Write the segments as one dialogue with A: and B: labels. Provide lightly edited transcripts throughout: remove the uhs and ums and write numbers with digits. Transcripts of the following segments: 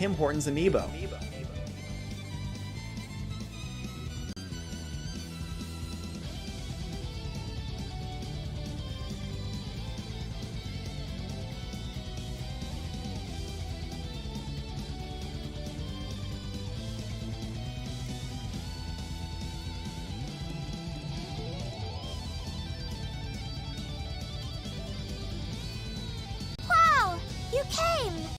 A: Tim Hortons amiibo.
B: Wow! You came!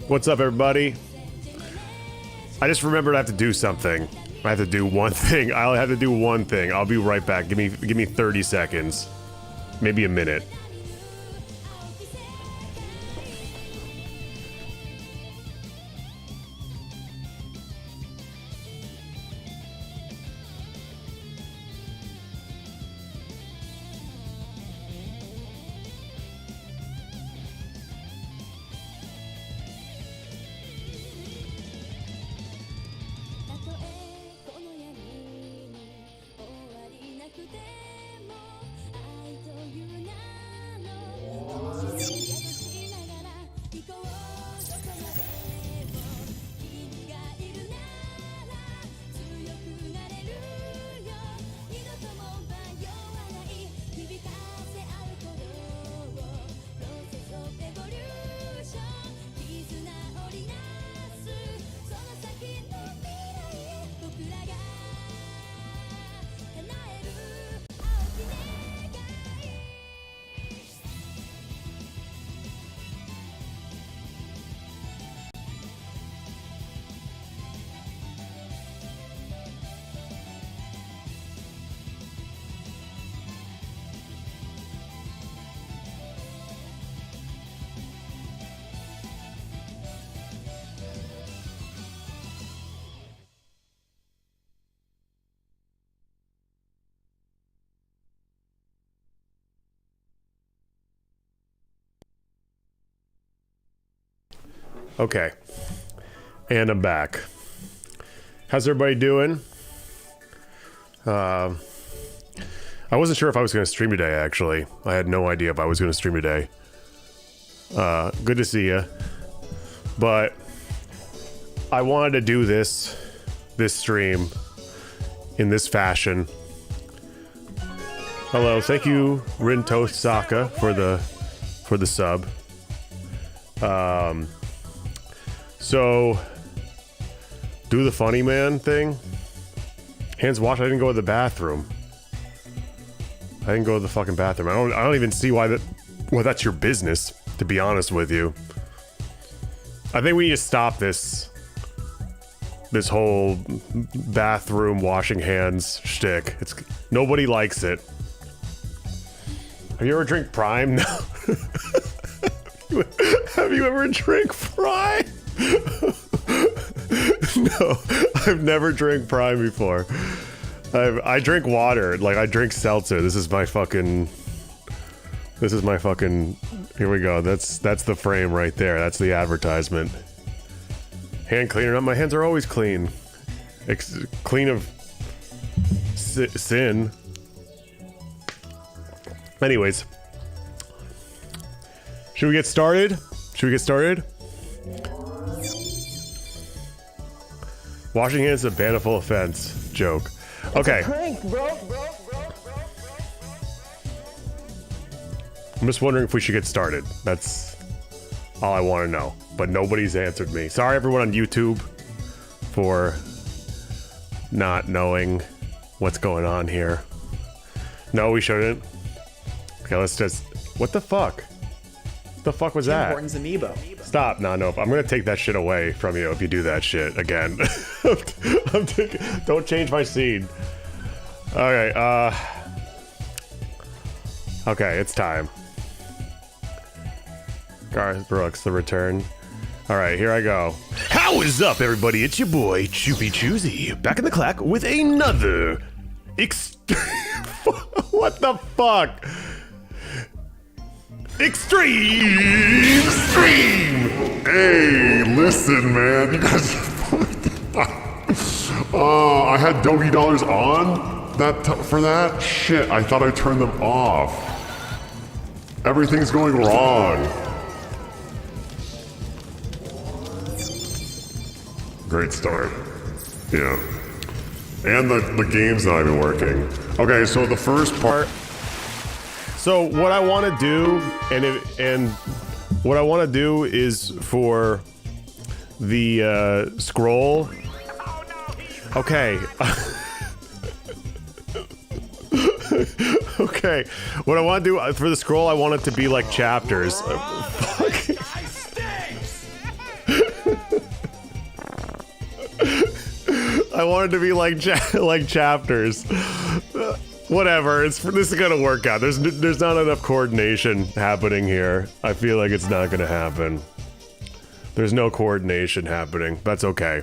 C: What's up, everybody? I just remembered I have to do something. I have to do one thing. I'll have to do one thing. I'll be right back. Give me 30 seconds. Maybe a minute. Okay. And I'm back. How's everybody doing? I wasn't sure if I was going to stream today, actually. I had no idea if I was going to stream today. Good to see you. But I wanted to do this stream in this fashion. Hello, thank you, Rinto Saga, for the sub. So do the funny man thing. Hands washed. I didn't go to the bathroom. I didn't go to the fucking bathroom. I don't even see why that's your business, to be honest with you. I think we need to stop this whole bathroom washing hands shtick. Nobody likes it. Have you ever drank Prime? No. Have you ever drank Prime? No, I've never drank Prime before. I drink water. Like, I drink seltzer. This is my fucking... Here we go. That's the frame right there. That's the advertisement. Hand cleaner. My hands are always clean. Clean of sin. Anyways. Should we get started? Washing hands is a baniful offense. Joke. Okay.
A: It's a prank, bro.
C: I'm just wondering if we should get started. That's all I want to know. But nobody's answered me. Sorry everyone on YouTube for not knowing what's going on here. No, we shouldn't. Okay, let's just... What the fuck? What the fuck was that?
A: Horton's amiibo.
C: Stop. No. I'm gonna take that shit away from you if you do that shit again. Don't change my scene. Okay, okay, it's time. Garth Brooks, the return. Alright, here I go. How is up, everybody? It's your boy, Choopy Choosy, back in the clack with another what the fuck? Extreme stream!
B: Hey, listen, man. You guys I had Doggy Dollars on for that? Shit, I thought I turned them off. Everything's going wrong. Great start. Yeah. And the game's not even working. Okay, so the first part...
C: So what I want to do, and what I want to do is for the scroll. Okay. Okay. What I want to do for the scroll, I want it to be like chapters. I want it to be like chapters. Whatever, this is gonna work out. There's not enough coordination happening here. I feel like it's not gonna happen. There's no coordination happening. That's okay.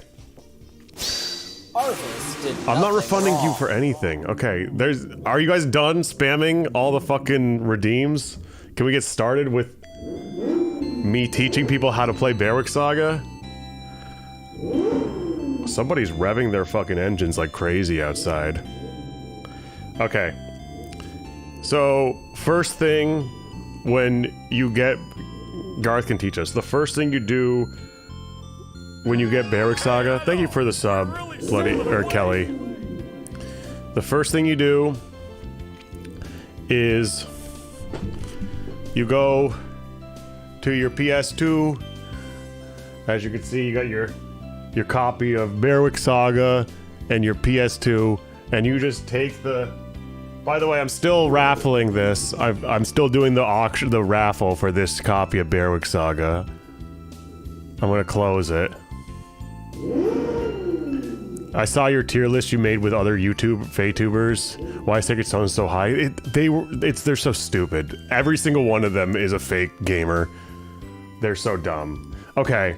C: I'm not refunding you for anything. Okay, are you guys done spamming all the fucking redeems? Can we get started with me teaching people how to play Berwick Saga? Somebody's revving their fucking engines like crazy outside. Okay, so first thing when you get... Garth can teach us. The first thing you do when you get Berwick Saga... Thank you for the sub, Kelly. The first thing you do is you go to your PS2. As you can see, you got your copy of Berwick Saga and your PS2, and you just take the... By the way, I'm still raffling this. I'm still doing the auction, the raffle for this copy of Berwick Saga. I'm gonna close it. I saw your tier list you made with other Faytubers. Why is Sacred Stone so high? They're so stupid. Every single one of them is a fake gamer. They're so dumb. Okay.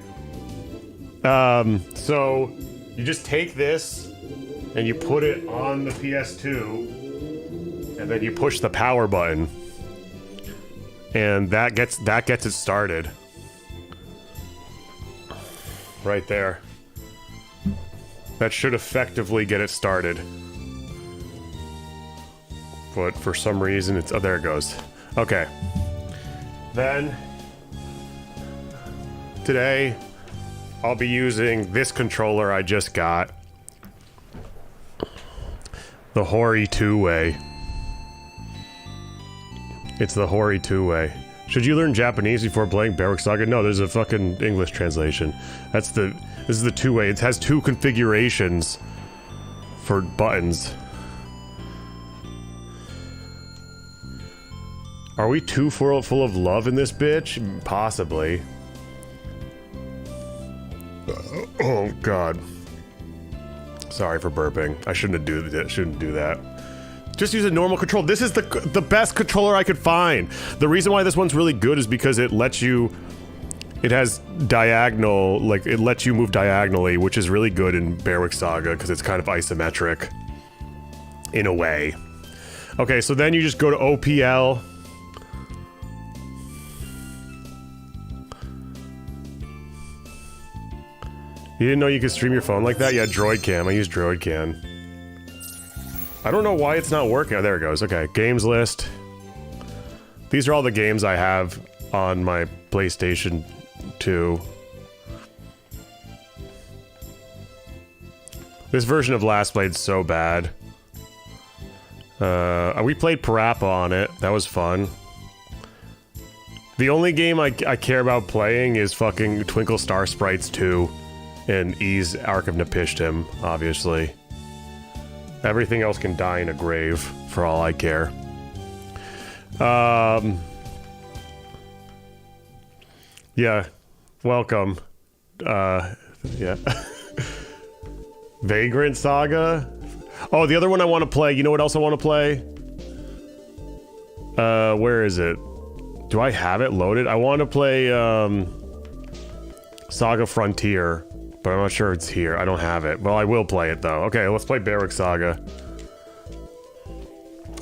C: So you just take this and you put it on the PS2. And then you push the power button, and that gets it started. right there. That should effectively get it started. But for some reason it's... Oh, there it goes. Okay. Then... Today, I'll be using this controller I just got. The Hori two-way. It's the Hori two-way. Should you learn Japanese before playing Berwick Saga? No, there's a fucking English translation. This is the two-way. It has two configurations for buttons. Are we too full of love in this bitch? Possibly. Oh god. Sorry for burping. I shouldn't do that. Just use a normal control. This is the best controller I could find. The reason why this one's really good is because it lets you... It has diagonal, like, it lets you move diagonally, which is really good in Berwick Saga, because it's kind of isometric. In a way. Okay, so then you just go to OPL. You didn't know you could stream your phone like that? Yeah, Droidcam. I use Droidcam. I don't know why it's not working. Oh, there it goes. Okay, games list. These are all the games I have on my PlayStation 2. This version of Last Blade's so bad. We played Parappa on it. That was fun. The only game I care about playing is fucking Twinkle Star Sprites 2 and Ys Ark of Napishtim, obviously. Everything else can die in a grave, for all I care. Yeah. Welcome. Yeah. Vagrant Saga? Oh, the other one I want to play. You know what else I want to play? Where is it? Do I have it loaded? I want to play, Saga Frontier. But I'm not sure it's here. I don't have it. Well, I will play it, though. Okay, let's play Berwick Saga.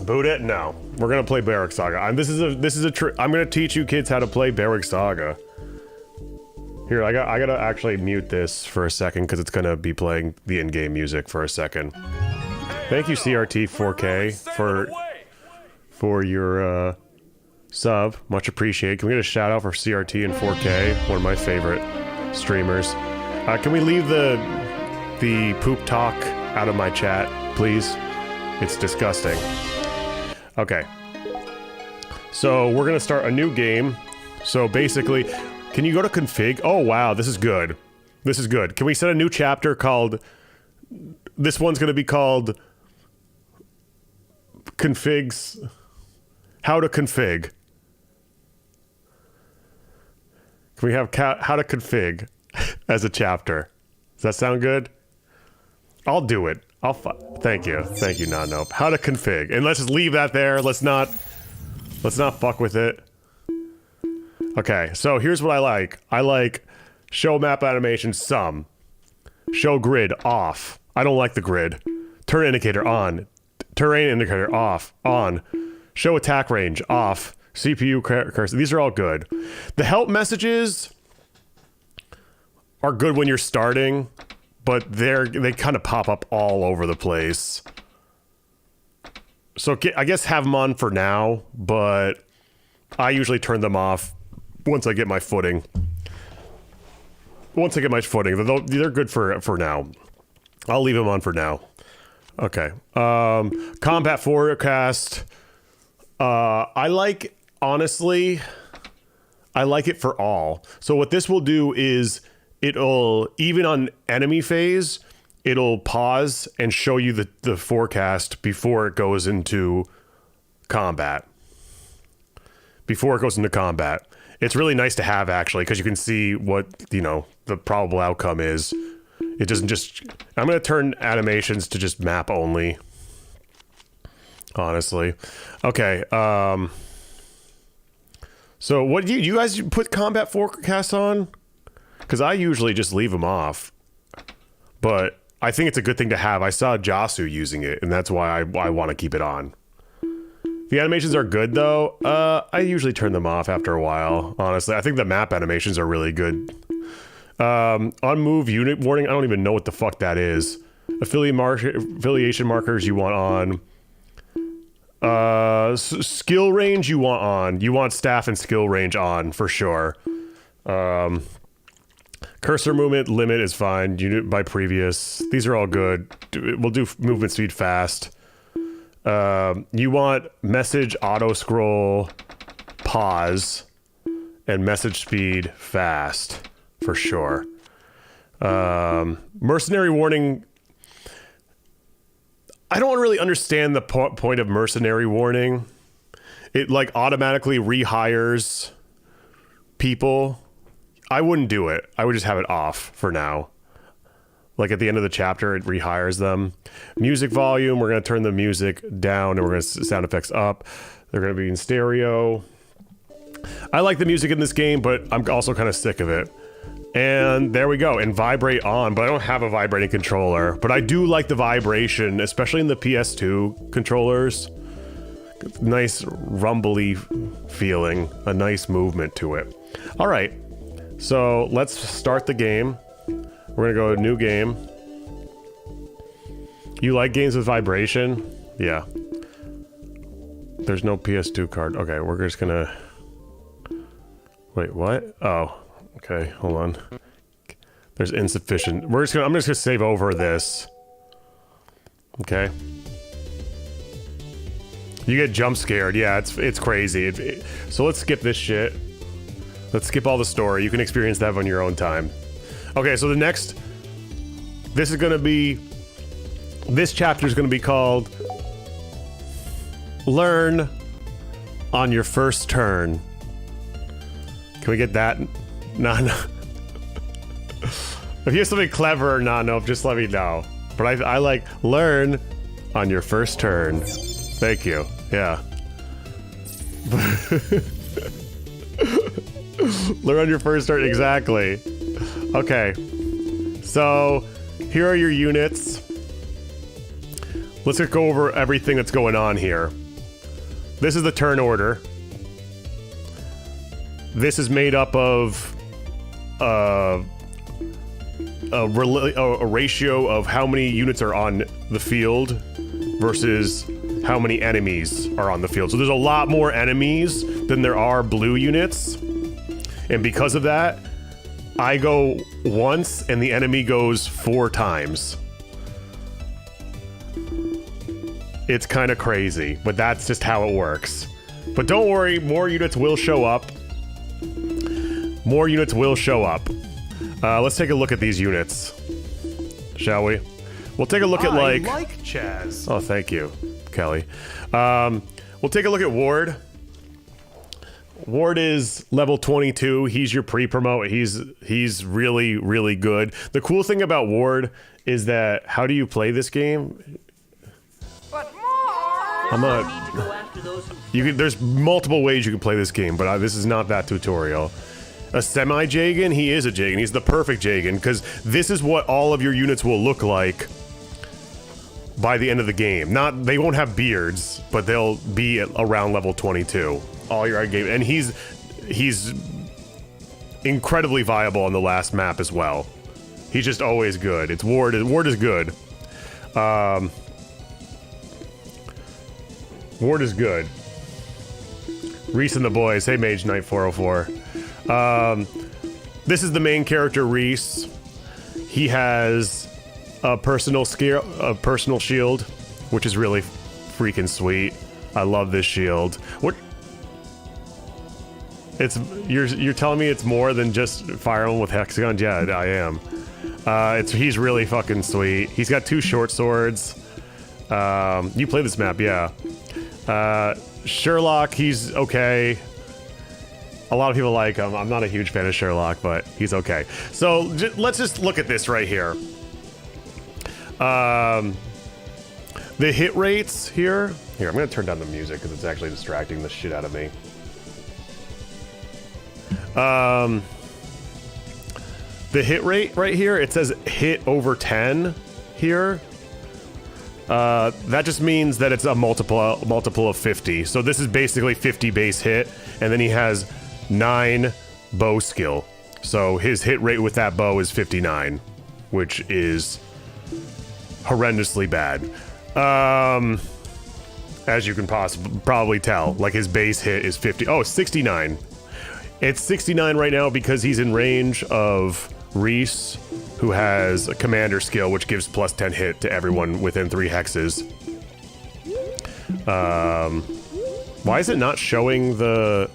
C: Boot it? No. We're gonna play Berwick Saga. I'm gonna teach you kids how to play Berwick Saga. Here, I gotta actually mute this for a second, because it's gonna be playing the in-game music for a second. Thank you, CRT 4K, for your, sub. Much appreciated. Can we get a shout-out for CRT and 4K? One of my favorite streamers. Can we leave the poop talk out of my chat, please? It's disgusting. Okay. So, we're gonna start a new game. So, basically, can you go to config? Oh, wow, this is good. This is good. Can we set a new chapter called... This one's gonna be called... Configs... How to config. Can we have how to config as a chapter? Does that sound good? I'll do it. Thank you. Thank you, Nope. How to config. And let's just leave that there. Let's not fuck with it. Okay, so here's what I like. I like show map animation some. Show grid off. I don't like the grid. Turn indicator on. Terrain indicator off. On. Show attack range off. CPU cursor. These are all good. The help messages are good when you're starting, but they kind of pop up all over the place. So I guess have them on for now, but I usually turn them off once I get my footing. Once I get my footing, they're good for now. I'll leave them on for now. Okay. Combat forecast. Honestly, I like it for all. So what this will do is it'll, even on enemy phase, it'll pause and show you the forecast before it goes into combat. Before it goes into combat. It's really nice to have, actually, because you can see what, the probable outcome is. It doesn't just... I'm going to turn animations to just map only. Honestly. Okay, so what do you guys put combat forecasts on? Because I usually just leave them off. But I think it's a good thing to have. I saw Jasu using it, and that's why I want to keep it on. The animations are good, though. I usually turn them off after a while, honestly. I think the map animations are really good. Unmove unit warning. I don't even know what the fuck that is. Affiliation markers you want on. Skill range you want on. You want staff and skill range on for sure. Cursor movement limit is fine. Unit by previous. These are all good. We'll do movement speed fast. You want message auto scroll pause and message speed fast for sure. Mercenary warning. I don't really understand the point of mercenary warning. It like automatically rehires people. I wouldn't do it. I would just have it off for now. Like at the end of the chapter, it rehires them. Music volume, we're going to turn the music down and we're going to sound effects up. They're going to be in stereo. I like the music in this game, but I'm also kind of sick of it. And there we go. And vibrate on, but I don't have a vibrating controller. But I do like the vibration, especially in the PS2 controllers. Nice rumbly feeling, a nice movement to it. All right, so let's start the game. We're gonna go to new game. You like games with vibration? Yeah. There's no PS2 card. Okay, we're just gonna... Wait, what? Oh, okay, hold on. There's insufficient. I'm just gonna save over this. Okay. You get jump scared. Yeah, it's crazy. So let's skip this shit. Let's skip all the story. You can experience that on your own time. Okay, so this chapter is gonna be called Learn on Your First Turn. Can we get that? No. If you have something clever or no, just let me know. But I like learn on your first turn. Thank you. Yeah. Learn on your first turn, exactly. Okay. So, here are your units. Let's just go over everything that's going on here. This is the turn order. This is made up of a ratio of how many units are on the field versus how many enemies are on the field. So there's a lot more enemies than there are blue units. And because of that, I go once and the enemy goes 4 times. It's kind of crazy, but that's just how it works. But don't worry, more units will show up. More units will show up. Let's take a look at these units, shall we? We'll take a look at like Chaz. Oh, thank you, Kelly. We'll take a look at Ward. Ward is level 22. He's your pre-promote. He's really, really good. The cool thing about Ward is that how do you play this game?
A: But more.
C: I'm not. There's multiple ways you can play this game, but this is not that tutorial. A semi-Jagan, he is a Jagan. He's the perfect Jagan, because this is what all of your units will look like by the end of the game. They won't have beards, but they'll be at around level 22. All your game, and he's incredibly viable on the last map as well. He's just always good. Ward is good. Ward is good. Reese and the boys. Hey, Mage Knight 404. This is the main character, Reese. He has a personal shield, which is really freaking sweet. I love this shield. You're telling me it's more than just Fire Emblem with hexagons? Yeah, I am. He's really fucking sweet. He's got 2 short swords. You play this map, yeah. Sherlock, he's okay. A lot of people like him. I'm not a huge fan of Sherlock, but he's okay. So let's just look at this right here. The hit rates here. Here, I'm gonna turn down the music because it's actually distracting the shit out of me. The hit rate right here, it says hit over 10 here. That just means that it's a multiple of 50. So this is basically 50 base hit, and then he has 9 bow skill. So his hit rate with that bow is 59, which is horrendously bad. As you can probably tell, like his base hit is 50. Oh, 69. It's 69 right now because he's in range of Reese, who has a commander skill, which gives plus 10 hit to everyone within 3 hexes. Why is it not showing the...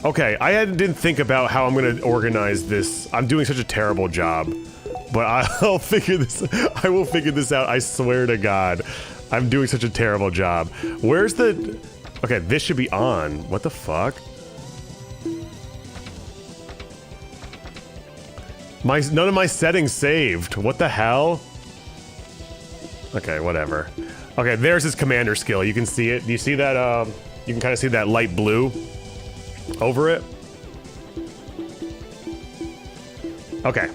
C: Okay, didn't think about how I'm gonna organize this. I'm doing such a terrible job. But I'll figure this... I will figure this out, I swear to God. I'm doing such a terrible job. Where's the... Okay, this should be on. What the fuck? None of my settings saved. What the hell? Okay, whatever. Okay, there's his commander skill. You can see it. Do you see that? You can kind of see that light blue over it. Okay.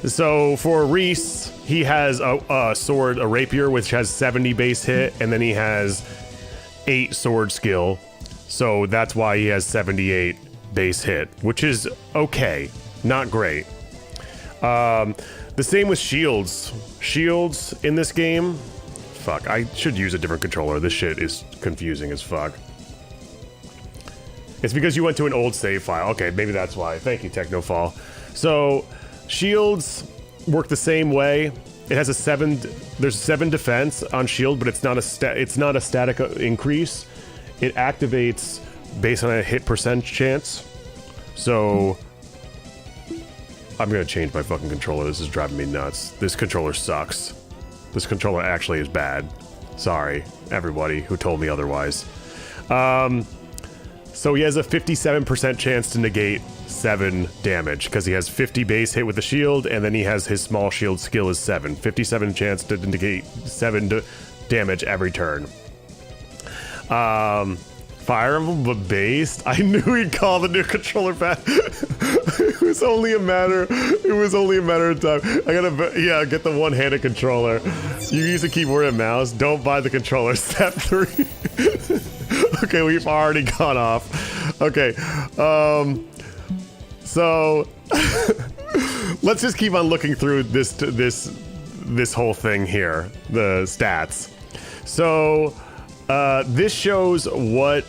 C: So for Reese, he has a sword, a rapier, which has 70 base hit, and then he has 8 sword skill. So that's why he has 78 base hit, which is okay, not great. The same with shields. Shields in this game, fuck, I should use a different controller. This shit is confusing as fuck. It's because you went to an old save file. Okay, maybe that's why. Thank you, Technofall. So shields work the same way. It has there's 7 defense on shield, but it's not a static increase. It activates based on a hit percent chance. So I'm gonna change my fucking controller. This is driving me nuts. This controller sucks. This controller actually is bad. Sorry, everybody who told me otherwise. So he has a 57% chance to negate 7 damage because he has 50 base hit with the shield, and then he has his small shield skill is 7. 57 chance to negate 7 damage every turn. Fire Emblem but based. I knew he'd call the new controller back. It was only a matter of time. I gotta get the one-handed controller. You use a keyboard and mouse. Don't buy the controller. Step 3. Okay, we've already gone off. Okay, so let's just keep on looking through this whole thing here, the stats. So this shows what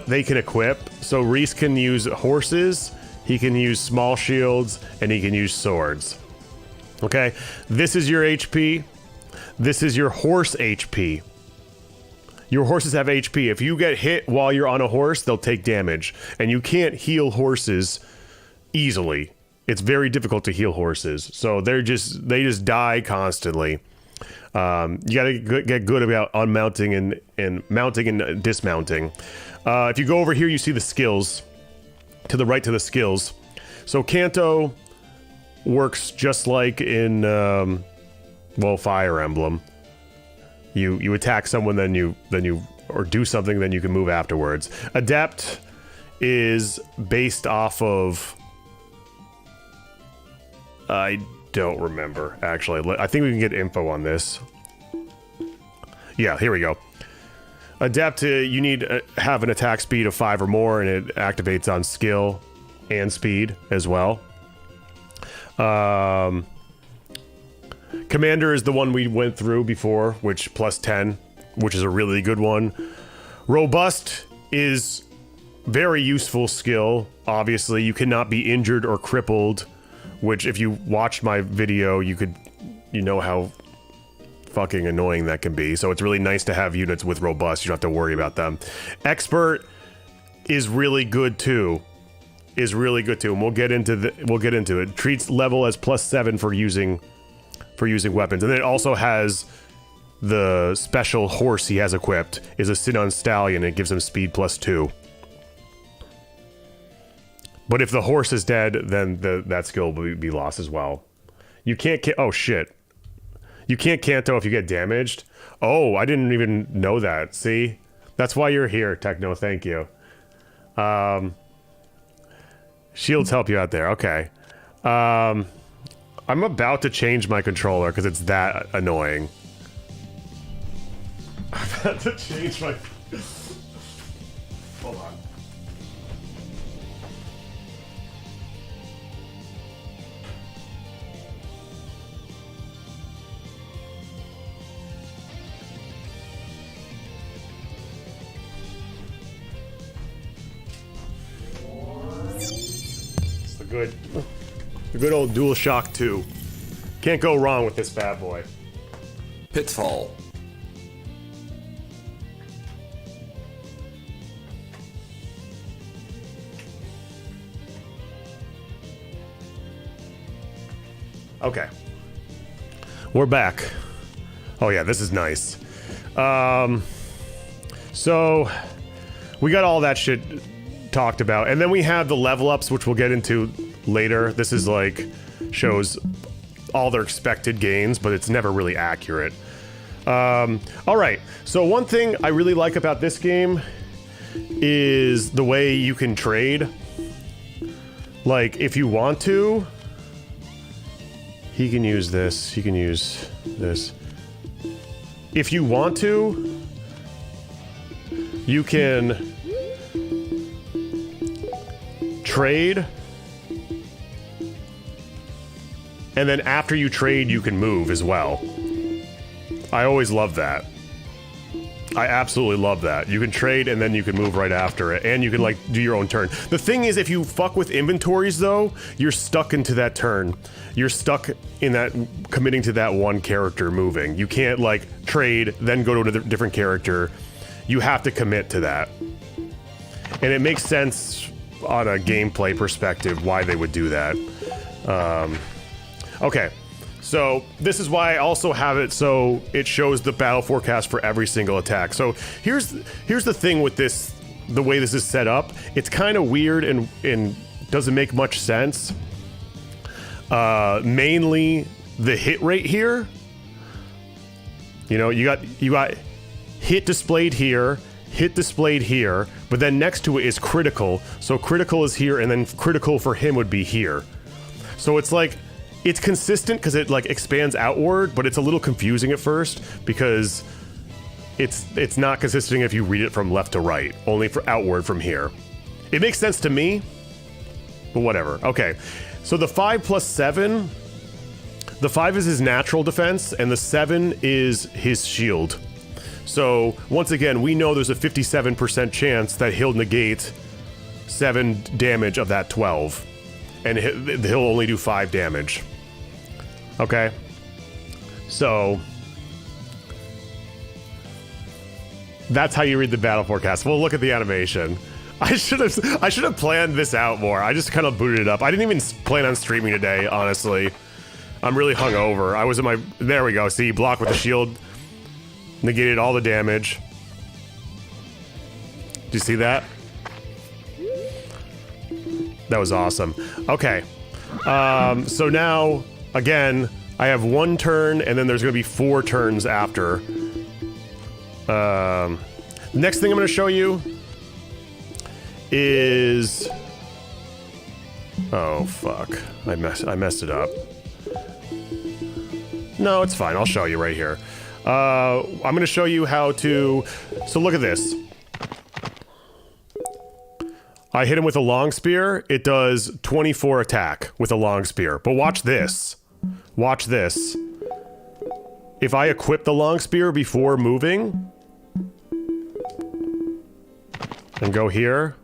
C: they can equip. So Reese can use horses, he can use small shields, and he can use swords. Okay, this is your HP. This is your horse HP. Your horses have HP. If you get hit while you're on a horse, they'll take damage. And you can't heal horses easily. It's very difficult to heal horses. So they just die constantly. You gotta get good about unmounting and mounting and dismounting. If you go over here, you see the skills. To the right to the skills. So Kanto works just like in, Fire Emblem. You attack someone, then you or do something, then you can move afterwards. Adept is based off of... I don't remember, actually. I think we can get info on this. Yeah, here we go. Adept, you need to have an attack speed of 5 or more, and it activates on skill and speed as well. Commander is the one we went through before, which plus 10, which is a really good one. Robust is very useful skill. Obviously, you cannot be injured or crippled, which if you watched my video, you know how fucking annoying that can be. So it's really nice to have units with robust. You don't have to worry about them. Expert is really good too. And we'll get into it. Treats level as plus 7 for using weapons. And then it also has the special horse he has equipped is a Sinon Stallion. It gives him speed plus 2. But if the horse is dead, then that skill will be lost as well. You can't... Oh, shit. You can't Kanto if you get damaged. Oh, I didn't even know that. See? That's why you're here, Techno. Thank you. Shields help you out there. Okay. I'm about to change my controller because it's that annoying. I'm about to change my... Hold on. good, the good old DualShock 2. Can't go wrong with this bad boy.
D: Pitfall.
C: Okay. We're back. Oh yeah, this is nice. So we got all that shit talked about, and then we have the level ups, which we'll get into later. This is like shows all their expected gains, but it's never really accurate. All right. So one thing I really like about this game is the way you can trade. Like if you want to. He can use this. He can use this. If you want to, you can trade. And then after you trade, you can move as well. I always love that. I absolutely love that. You can trade and then you can move right after it. And you can like do your own turn. The thing is, if you fuck with inventories though, you're stuck into that turn. You're stuck in that, committing to that one character moving. You can't like trade, then go to a different character. You have to commit to that. And it makes sense on a gameplay perspective why they would do that. Okay. So this is why I also have it so it shows the battle forecast for every single attack. So here's the thing with this, the way this is set up. It's kind of weird and doesn't make much sense. Mainly the hit rate here. You know, you got hit displayed here, but then next to it is critical. So critical is here, and then critical for him would be here. So it's like, it's consistent because it like expands outward, but it's a little confusing at first because it's not consistent if you read it from left to right, only for outward from here. It makes sense to me, but whatever. Okay, so the 5 plus 7, the 5 is his natural defense, and the 7 is his shield. So once again, we know there's a 57% chance that he'll negate 7 damage of that 12. And he'll only do 5 damage. Okay? So that's how you read the battle forecast. We'll look at the animation. I should have planned this out more. I just kind of booted it up. I didn't even plan on streaming today, honestly. I'm really hungover. I was in my... There we go. See, block with the shield. Negated all the damage. Do you see that? That was awesome. Okay. So now, again, I have 1 turn, and then there's going to be 4 turns after. Next thing I'm going to show you is... Oh, fuck. I messed it up. No, it's fine. I'll show you right here. I'm going to show you how to... So look at this. I hit him with a long spear. It does 24 attack with a long spear. But watch this. Watch this. If I equip the long spear before moving and go here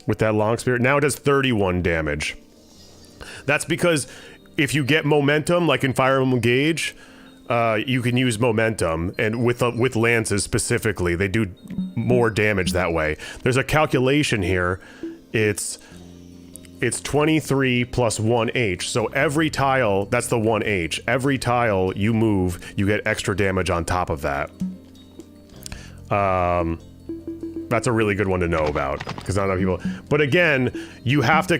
C: with that long spear, now it does 31 damage. That's because if you get momentum, like in Fire Emblem Engage, you can use momentum, and with lances specifically, they do more damage that way. There's a calculation here. It's 23 plus 1h. So every tile, that's the 1h. Every tile you move, you get extra damage on top of that. That's a really good one to know about because not enough people. But again, you have to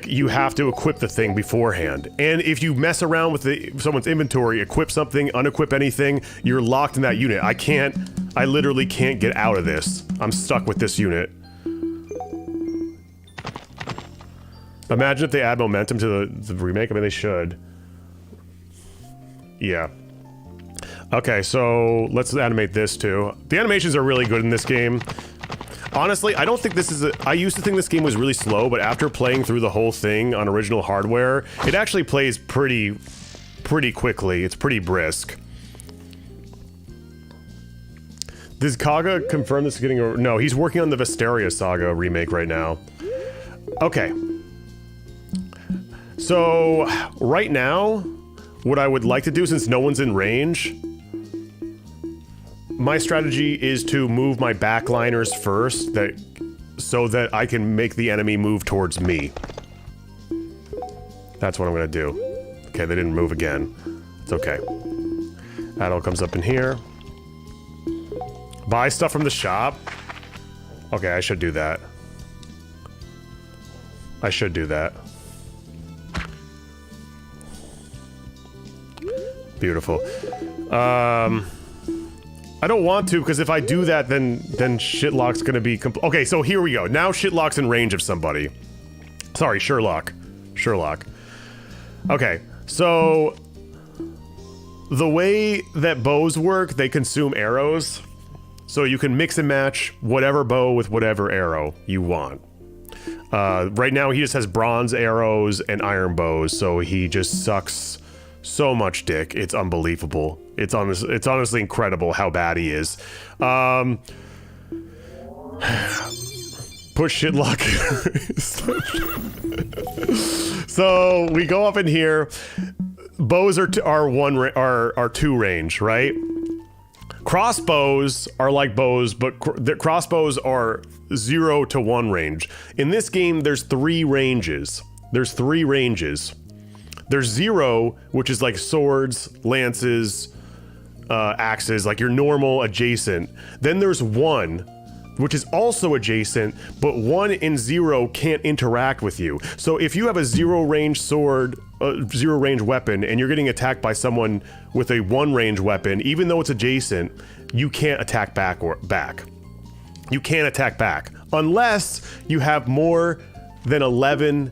C: equip the thing beforehand. And if you mess around with someone's inventory, equip something, unequip anything, you're locked in that unit. I literally can't get out of this. I'm stuck with this unit. Imagine if they add momentum to the remake. I mean, they should. Yeah. Okay, so let's animate this too. The animations are really good in this game. Honestly, I don't think this is I used to think this game was really slow, but after playing through the whole thing on original hardware, it actually plays pretty quickly. It's pretty brisk. Does Saga confirm this is getting a... No, he's working on the Vesteria Saga remake right now. Okay. So, right now, what I would like to do, since no one's in range, my strategy is to move my backliners first, so that I can make the enemy move towards me. That's what I'm gonna do. Okay, they didn't move again. It's okay. That all comes up in here. Buy stuff from the shop. Okay, I should do that. I should do that. Beautiful. I don't want to, because if I do that, then Shitlock's gonna be okay, so here we go. Now Shitlock's in range of somebody. Sorry, Sherlock. Okay, so the way that bows work, they consume arrows. So you can mix and match whatever bow with whatever arrow you want. Right now he just has bronze arrows and iron bows, so he just sucks so much dick. It's unbelievable. It's honestly incredible how bad he is. Push Shitlock. So we go up in here. Bows are two range, right? Crossbows are like bows, but the crossbows are 0 to 1 range. In this game, there's 3 ranges. There's 0, which is like swords, lances, axes, like your normal adjacent. Then there's 1, which is also adjacent, but 1 and 0 can't interact with you. So if you have a 0 range sword, 0 range weapon, and you're getting attacked by someone with a 1 range weapon, even though it's adjacent, you can't attack back. You can't attack back unless you have more than 11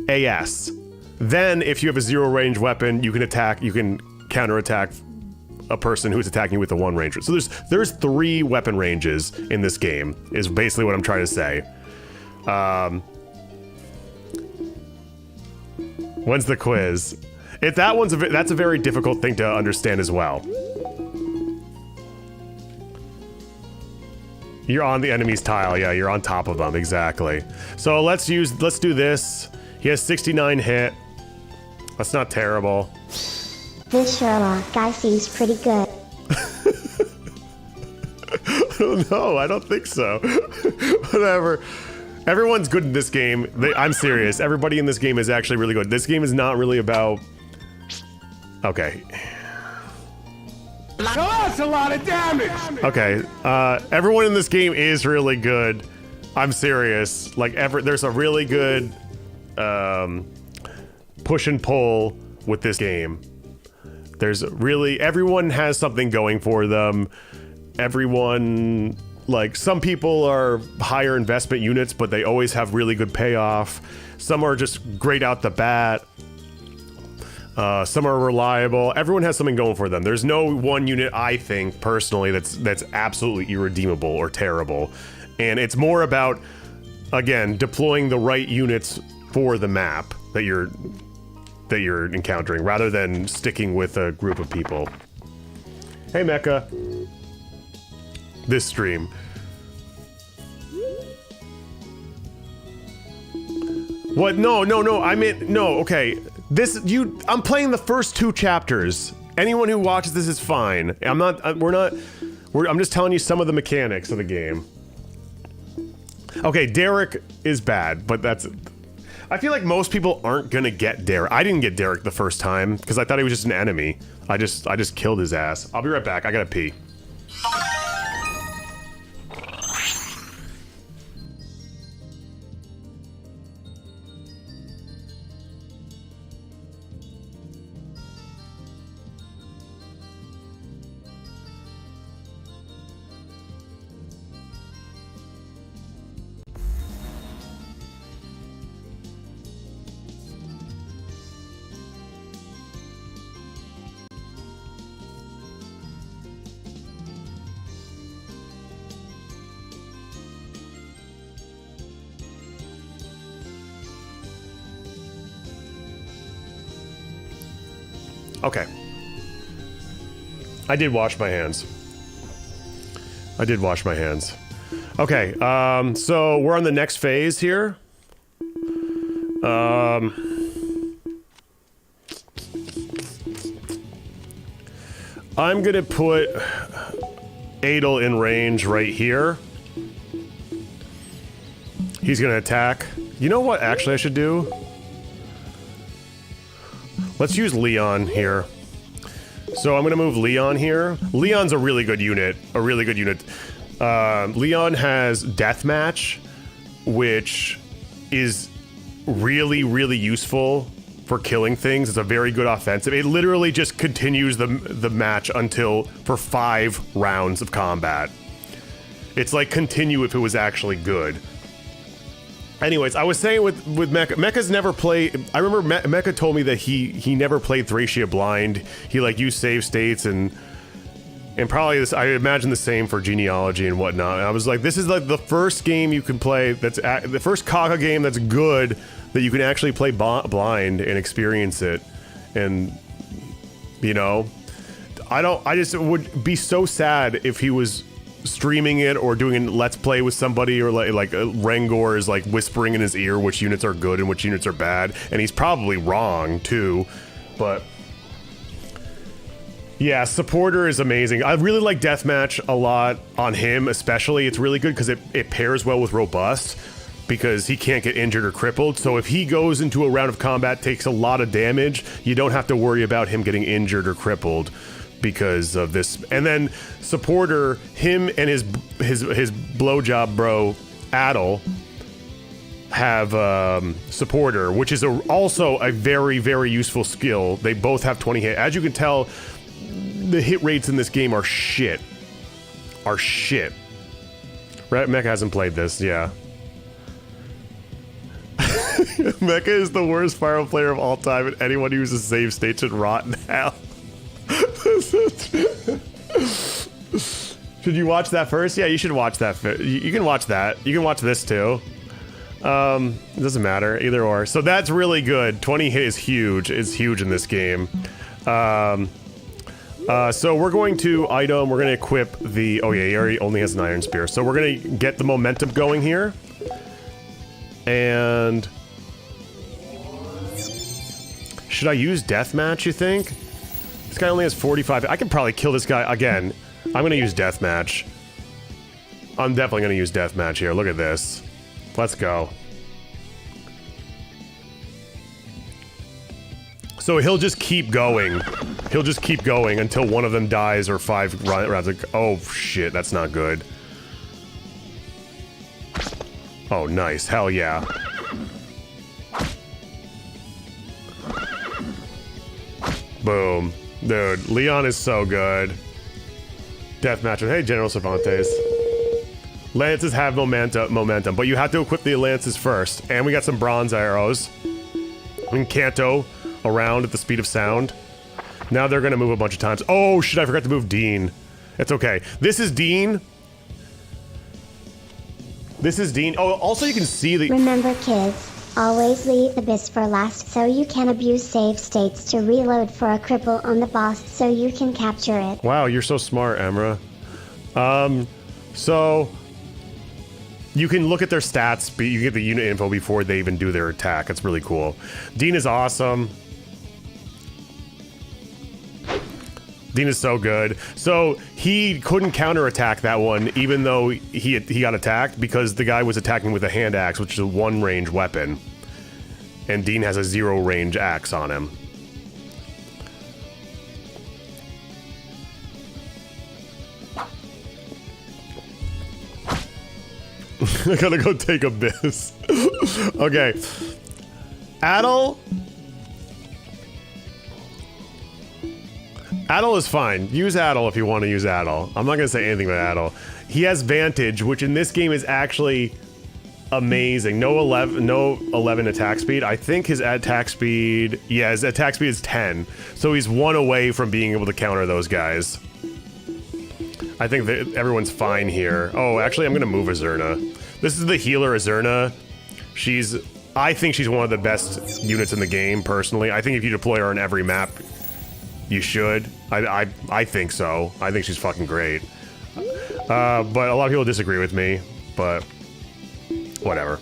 C: AS. Then, if you have a 0 range weapon, you can counterattack a person who's attacking you with a 1 range. So there's 3 weapon ranges in this game, is basically what I'm trying to say. When's the quiz? That's a very difficult thing to understand as well. You're on the enemy's tile, yeah, you're on top of them, exactly. So let's do this. He has 69 hit. That's not terrible.
E: This Sherlock guy seems pretty good.
C: I don't know, I don't think so. Whatever. Everyone's good in this game. I'm serious. Everybody in this game is actually really good. This game is not really about... Okay.
A: That's a lot of damage!
C: Okay, everyone in this game is really good. I'm serious. Like, there's a really good push and pull with this game. Everyone has something going for them. Everyone, like, some people are higher investment units, but they always have really good payoff. Some are just great out the bat. Some are reliable. Everyone has something going for them. There's no one unit, I think, personally, that's absolutely irredeemable or terrible. And it's more about, again, deploying the right units for the map that you're encountering, rather than sticking with a group of people. Hey, Mecha. This stream. What? No, I meant, no, okay. I'm playing the first 2 chapters. Anyone who watches this is fine. I'm just telling you some of the mechanics of the game. Okay, Derek is bad, but I feel like most people aren't gonna get Derek. I didn't get Derek the first time, because I thought he was just an enemy. I just killed his ass. I'll be right back, I gotta pee. Okay. I did wash my hands. Okay, so we're on the next phase here. I'm gonna put Adel in range right here. He's gonna attack. You know what actually I should do? Let's use Leon here. So I'm gonna move Leon here. Leon's a really good unit. Leon has Deathmatch, which is really, really useful for killing things. It's a very good offensive. It literally just continues the match for 5 rounds of combat. It's like continue if it was actually good. Anyways, I was saying with Mecha, Mecha's never played. I remember Mecha told me that he never played Thracia blind. He like used save states and probably this. I imagine the same for genealogy and whatnot. And I was like, this is like the first game you can play. That's the first Kaga game that's good that you can actually play blind and experience it. And you know, I just would be so sad if he was streaming it or doing a let's play with somebody, or like Rengor is like whispering in his ear which units are good and which units are bad, and he's probably wrong too. But yeah, supporter is amazing. I really like deathmatch a lot on him, especially. It's really good because it pairs well with robust, because he can't get injured or crippled. So if he goes into a round of combat, takes a lot of damage, you don't have to worry about him getting injured or crippled because of this. And then supporter, him and his blowjob bro Adel have supporter, which is also a very, very useful skill. They both have 20 hit. As you can tell, the hit rates in this game are shit. Right? Mecha hasn't played this, yeah. Mecha is the worst Pyro player of all time, and anyone who uses save states should rot in hell. Should you watch that first? Yeah, you should watch that. You can watch that. You can watch this too. It doesn't matter, either or. So that's really good. 20 hit is huge. It's huge in this game. So we're going to item. We're going to equip the. Oh yeah, he already only has an iron spear. So we're going to get the momentum going here. And should I use deathmatch, you think? This guy only has 45. I can probably kill this guy again. I'm gonna use deathmatch. I'm definitely gonna use deathmatch here. Look at this. Let's go. So he'll just keep going. He'll just keep going until one of them dies or 5 rounds. Oh shit, that's not good. Oh nice, hell yeah. Boom. Dude, Leon is so good. Deathmatch. Hey, General Cervantes. Lances have momentum, but you have to equip the lances first. And we got some bronze arrows. And Canto around at the speed of sound. Now they're gonna move a bunch of times. Oh shit, I forgot to move Dean. It's okay. This is Dean. This is Dean. Oh, also you can see the...
E: Remember kids, always leave the best for last so you can abuse save states to reload for a cripple on the boss so you can capture it.
C: Wow, you're so smart, Emra. So... you can look at their stats, but you get the unit info before they even do their attack. It's really cool. Dean is awesome. Dean is so good. So he couldn't counterattack that one, even though he got attacked, because the guy was attacking with a hand axe, which is a 1-range weapon. And Dean has a 0-range axe on him. I gotta go take a piss. Okay. Adel is fine. Use Adel if you want to use Adel. I'm not gonna say anything about Adel. He has Vantage, which in this game is actually amazing. No 11 attack speed. I think his attack speed, yeah, his attack speed is 10. So he's 1 away from being able to counter those guys. I think that everyone's fine here. Oh, actually, I'm gonna move Azurna. This is the healer Azurna. I think she's one of the best units in the game, personally. I think if you deploy her on every map, you should. I think so. I think she's fucking great. But a lot of people disagree with me, but whatever.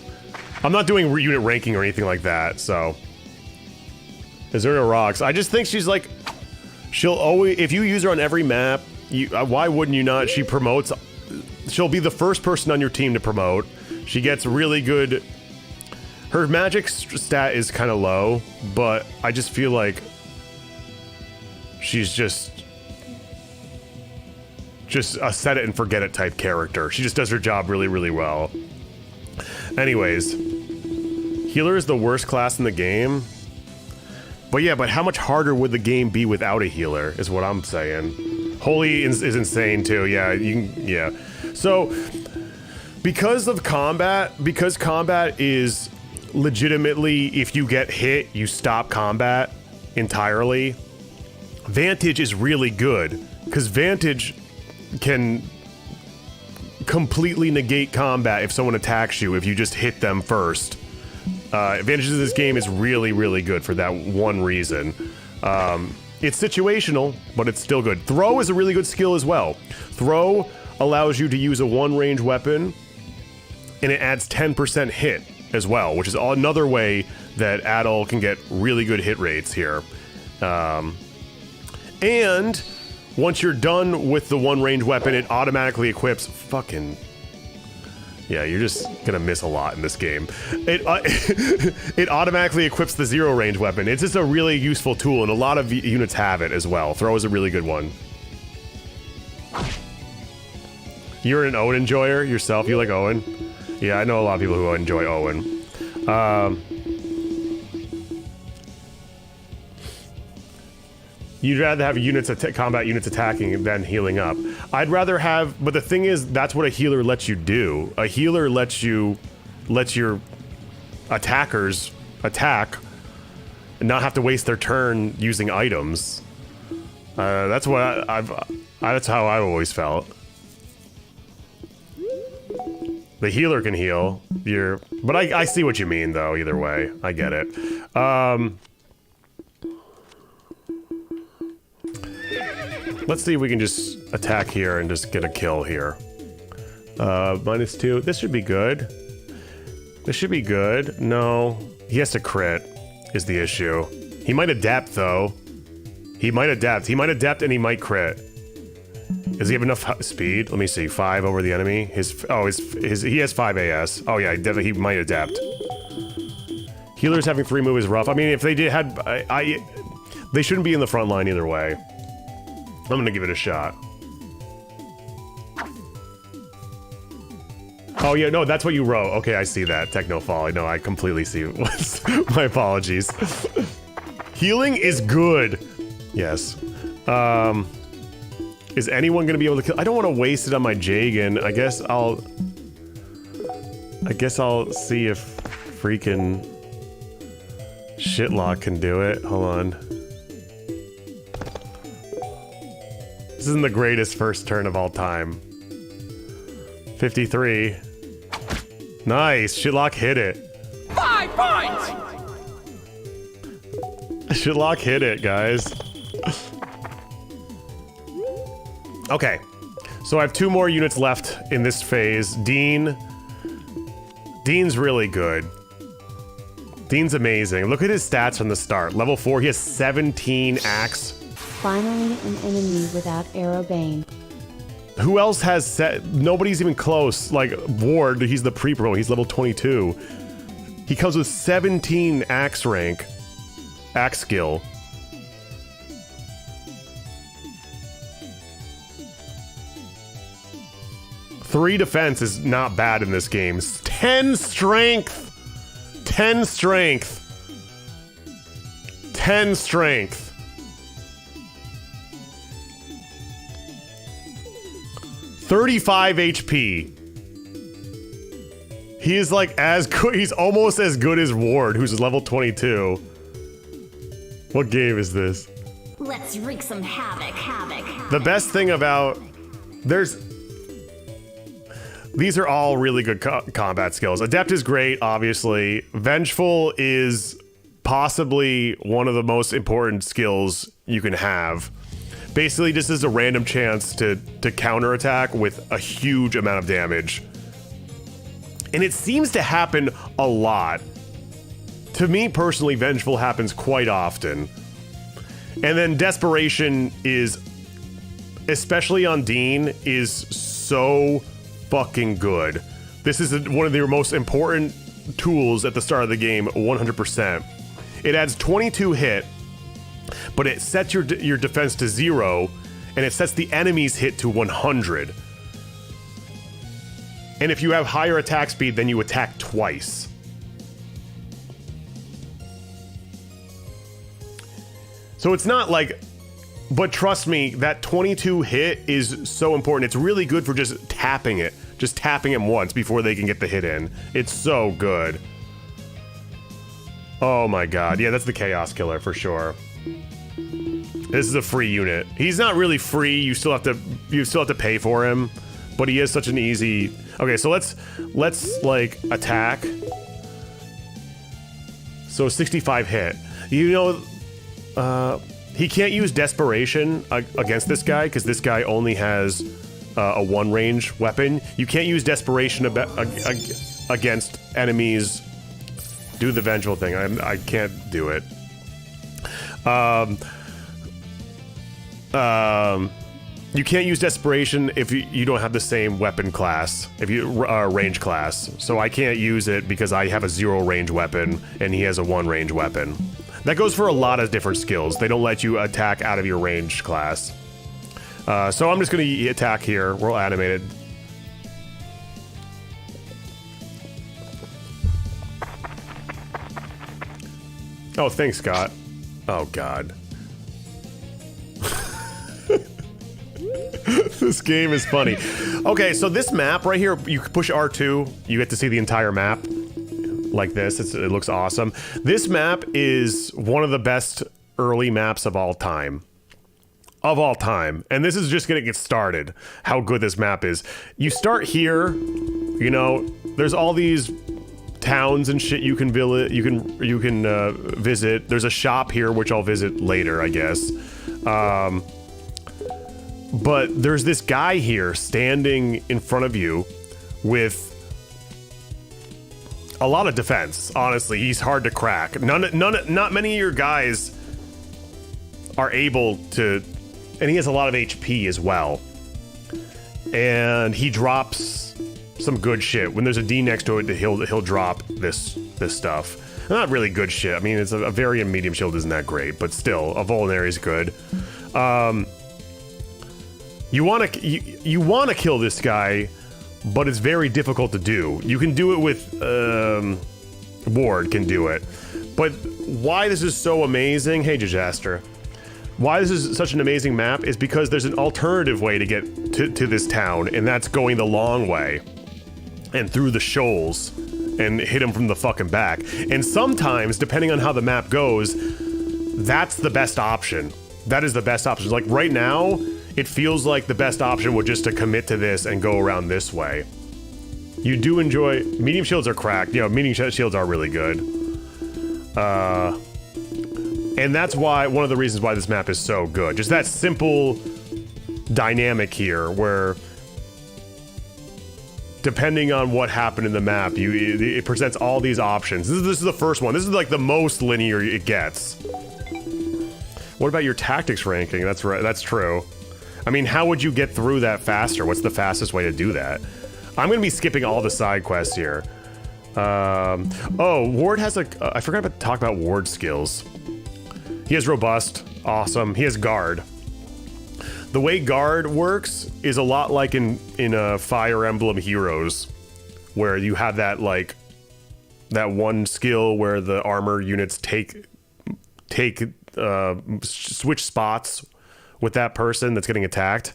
C: I'm not doing unit ranking or anything like that, so. Azurna rocks. I just think she's like... She'll always, if you use her on every map, why wouldn't you not? She promotes. She'll be the first person on your team to promote. She gets really good. Her magic stat is kind of low, but I just feel like she's just a set it and forget it type character. She just does her job really, really well. Anyways, healer is the worst class in the game. But yeah, but how much harder would the game be without a healer is what I'm saying. Holy is insane too. Yeah, yeah. So because combat is legitimately, if you get hit, you stop combat entirely. Vantage is really good because Vantage can completely negate combat if someone attacks you if you just hit them first. Advantages of this game is really, really good for that one reason. It's situational, but it's still good. Throw is a really good skill as well. Throw allows you to use a one-range weapon, and it adds 10% hit as well, which is another way that Adol can get really good hit rates here. And once you're done with the one-range weapon, it automatically equips fucking... Yeah, you're just gonna miss a lot in this game. It automatically equips the zero-range weapon. It's just a really useful tool, and a lot of units have it as well. Throw is a really good one. You're an Owen enjoyer yourself? You like Owen? Yeah, I know a lot of people who enjoy Owen. You'd rather have units combat units attacking than healing up. I'd rather have, but the thing is, that's what a healer lets you do. A healer lets your attackers attack and not have to waste their turn using items. That's what that's how I've always felt. The healer can heal. But I see what you mean though. Either way, I get it. Let's see if we can just attack here and just get a kill here. -2. This should be good. This should be good. No. He has to crit, is the issue. He might adapt, though. He might adapt. He might adapt and he might crit. Does he have enough speed? Let me see. 5 over the enemy. He has 5 AS. Oh, yeah, he might adapt. Healers having 3 move is rough. I mean, if they had... they shouldn't be in the front line either way. I'm gonna give it a shot. Oh yeah, no, that's what you wrote. Okay, I see that. Technofall. No, I completely see. My apologies. Healing is good. Yes. Is anyone gonna be able to kill? I don't want to waste it on my Jagan. I guess I'll see if freaking Shitlock can do it. Hold on. This isn't the greatest first turn of all time. 53. Nice. Shitlock hit it.
A: 5 points!
C: Shitlock hit it, guys. Okay. So I have 2 more units left in this phase. Dean's really good. Dean's amazing. Look at his stats from the start. Level 4, he has 17 axe.
F: Finally, an enemy without Arrowbane.
C: Who else has set? Nobody's even close. Like, Ward, he's the pre-pro, he's level 22. He comes with 17 axe rank. Axe skill. Three defense is not bad in this game. 10 strength! 10 strength! 10 strength! 35 HP. He is like as good, he's almost as good as Ward, who's level 22. What game is this?
G: Let's wreak some havoc.
C: The best thing about, these are all really good combat skills. Adept is great, obviously. Vengeful is possibly one of the most important skills you can have. Basically, just as a random chance to counterattack with a huge amount of damage. And it seems to happen a lot. To me personally, Vengeful happens quite often. And then Desperation is, especially on Dean, is so fucking good. This is one of their most important tools at the start of the game, 100%. It adds 22 hit, but it sets your defense to 0, and it sets the enemy's hit to 100. And if you have higher attack speed, then you attack twice. So it's not like, but trust me, that 22 hit is so important. It's really good for just tapping it. Just tapping him once before they can get the hit in. It's so good. Oh my god. Yeah, that's the Chaos Killer for sure. This is a free unit. He's not really free. You still have to pay for him, but he is such an easy. Okay, so let's like attack. So 65 hit. You know, he can't use Desperation against this guy because this guy only has a 1-range weapon. You can't use Desperation against enemies. Do the Vengeful thing. I can't do it. You can't use Desperation if you don't have the same weapon class, if you range class. So I can't use it because I have a 0 range weapon and he has a 1 range weapon. That goes for a lot of different skills. They don't let you attack out of your range class. So I'm just gonna attack here. We're all animated. Oh, thanks, Scott. Oh, God. This game is funny. Okay, so this map right here, you push R2, you get to see the entire map like this. It looks awesome. This map is one of the best early maps of all time. Of all time. And this is just gonna get started, how good this map is. You start here, you know, there's all these towns and shit you can visit. There's a shop here, which I'll visit later, I guess. But there's this guy here standing in front of you with a lot of defense. Honestly, he's hard to crack. Not many of your guys are able to, and he has a lot of HP as well. And he drops some good shit. When there's a D next to it, he'll drop this stuff. Not really good shit. I mean, it's a Varian medium shield isn't that great, but still, a Vulnerary is good. You want to kill this guy, but it's very difficult to do. You can do it with Ward can do it, but why this is so amazing? Hey, Disaster. Why this is such an amazing map is because there's an alternative way to get to this town, and that's going the long way and through the shoals and hit him from the fucking back. And sometimes, depending on how the map goes, that's the best option. That is the best option. Like right now, it feels like the best option would just to commit to this and go around this way. You do enjoy... Medium shields are cracked. You know, medium shields are really good. And that's why, one of the reasons why this map is so good. Just that simple dynamic here where depending on what happened in the map, it presents all these options. This is the first one. This is like the most linear it gets. What about your tactics ranking? That's right. That's true. I mean, how would you get through that faster? What's the fastest way to do that? I'm going to be skipping all the side quests here. Oh, Ward has I forgot to talk about Ward's skills. He has Robust. Awesome. He has Guard. The way Guard works is a lot like in Fire Emblem Heroes, where you have that, like, that one skill where the armor units switch spots with that person that's getting attacked.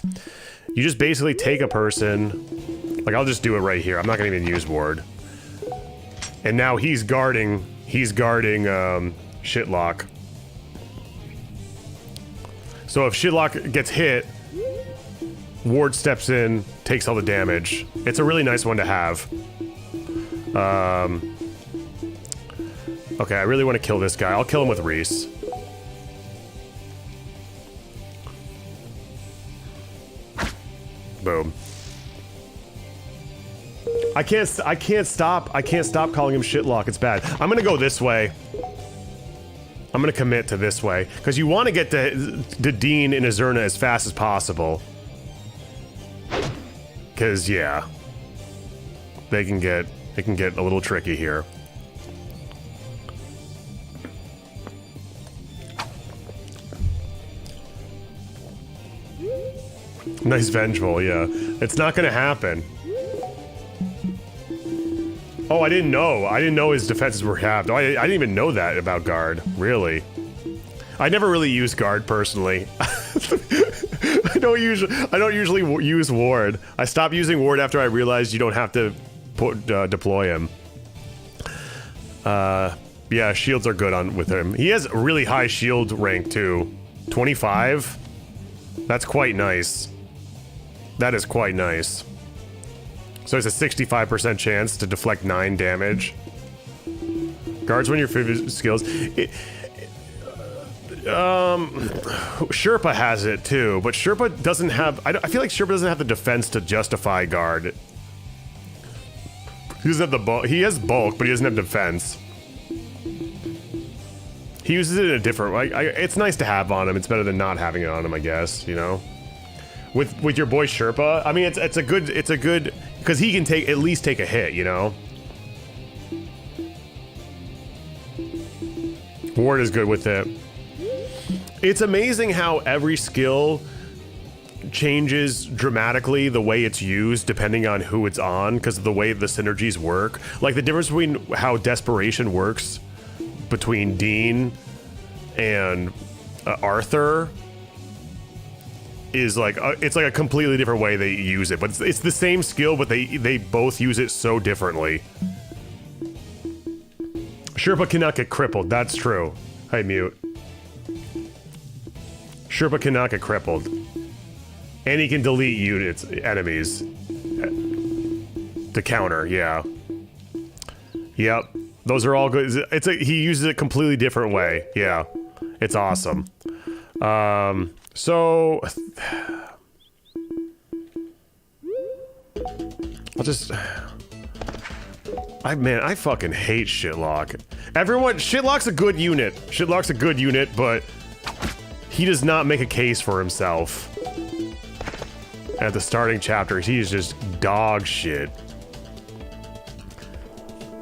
C: You just basically take a person, like I'll just do it right here. I'm not gonna even use Ward. And now he's guarding Shitlock. So if Shitlock gets hit, Ward steps in, takes all the damage. It's a really nice one to have. Okay, I really want to kill this guy. I'll kill him with Reese. Boom. I can't stop calling him Shitlock. It's bad. I'm gonna go this way. I'm gonna commit to this way because you want to get to Dean and Azurna as fast as possible. Because yeah, they can get a little tricky here. Nice vengeful, yeah. It's not gonna happen. Oh, I didn't know. I didn't know his defenses were halved. Oh, I didn't even know that about guard. Really. I never really use guard personally. I don't usually use ward. I stopped using ward after I realized you don't have to deploy him. Yeah, shields are good on with him. He has a really high shield rank too. 25. That's quite nice. That is quite nice. So it's a 65% chance to deflect 9 damage. Guards one of your favorite skills. Sherpa has it too, but Sherpa doesn't have. I feel like Sherpa doesn't have the defense to justify guard. He doesn't have the bulk. He has bulk, but he doesn't have defense. He uses it in a different way. It's nice to have on him. It's better than not having it on him, I guess. You know, with your boy Sherpa. I mean, it's a good because he can at least take a hit. You know. Ward is good with it. It's amazing how every skill changes dramatically the way it's used depending on who it's on because of the way the synergies work. Like the difference between how Desperation works between Dean and Arthur is like it's like a completely different way they use it, but it's the same skill, but they both use it so differently. Sherpa cannot get crippled. That's true. Hey, mute. Sherpa cannot get crippled. And he can delete units, enemies. To counter, yeah. Yep. Those are all good. He uses it a completely different way. Yeah. It's awesome. So... I'll just... I fucking hate Shitlock. Everyone, Shitlock's a good unit. Shitlock's a good unit, but... he does not make a case for himself. At the starting chapters, he is just dog shit.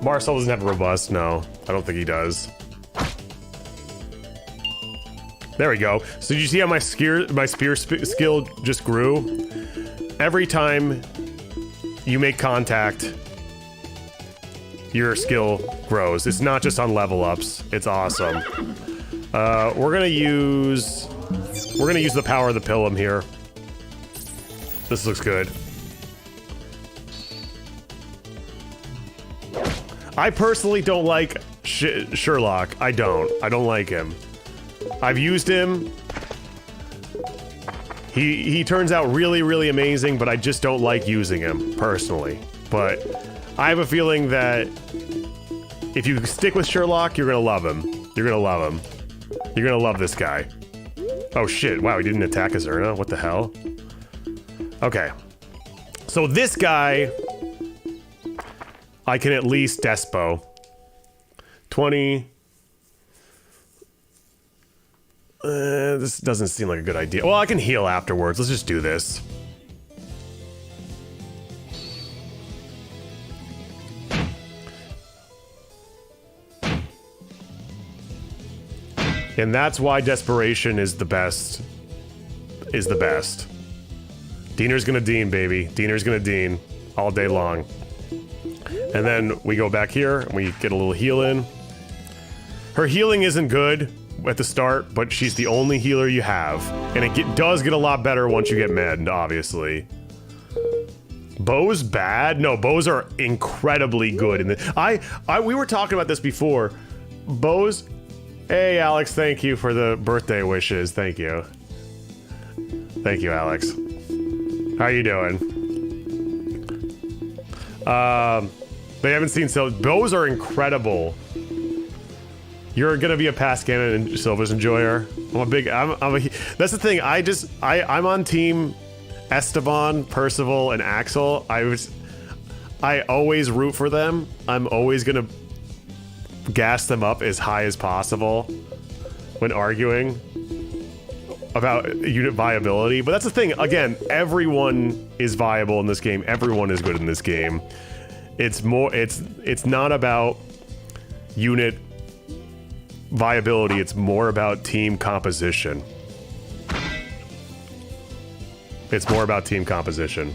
C: Marcel doesn't have a robust, no. I don't think he does. There we go. So did you see how my spear skill just grew? Every time you make contact, your skill grows. It's not just on level ups. It's awesome. We're gonna use the power of the Pilum here. This looks good. I personally don't like Sherlock. I don't like him. I've used him. He turns out really, really amazing, but I just don't like using him personally. But I have a feeling that if you stick with Sherlock, you're gonna love him. You're gonna love him. You're gonna love this guy. Oh shit, wow, he didn't attack Azurna? What the hell? Okay. So this guy, I can at least Despo. 20. This doesn't seem like a good idea. Well, I can heal afterwards. Let's just do this. And that's why Desperation is the best. Diener's gonna Dean, baby. Diener's gonna Dean all day long. And then we go back here and we get a little heal in. Her healing isn't good at the start, but she's the only healer you have. And it does get a lot better once you get med, obviously. Bows bad? No, bows are incredibly good. We were talking about this before. Bows... Hey, Alex, thank you for the birthday wishes. Thank you. Thank you, Alex. How you doing? They haven't seen bows are incredible. You're gonna be a Pascanon and Silva's enjoyer. That's the thing. I'm on team Esteban, Percival, and Axel. I always root for them. I'm always gonna gas them up as high as possible. when arguing about unit viability. But that's the thing. Again, everyone is viable in this game. Everyone is good in this game. It's more. It's not about unit viability. It's more about team composition. It's more about team composition.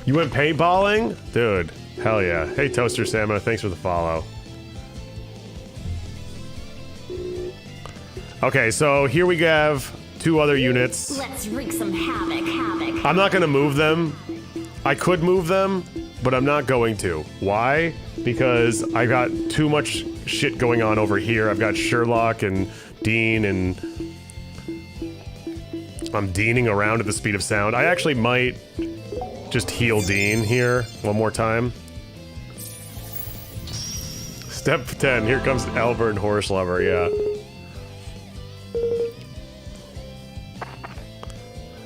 C: You went paintballing? Dude, hell yeah. Hey, Toaster Salmon, thanks for the follow. Okay, so here we have 2 other units.
G: Let's wreak some havoc.
C: I'm not gonna move them. I could move them, but I'm not going to. Why? Because I got too much shit going on over here. I've got Sherlock and Dean, and I'm Deaning around at the speed of sound. I actually might just heal Dean here one more time. Step 10, here comes Albert and Horse Lover, yeah.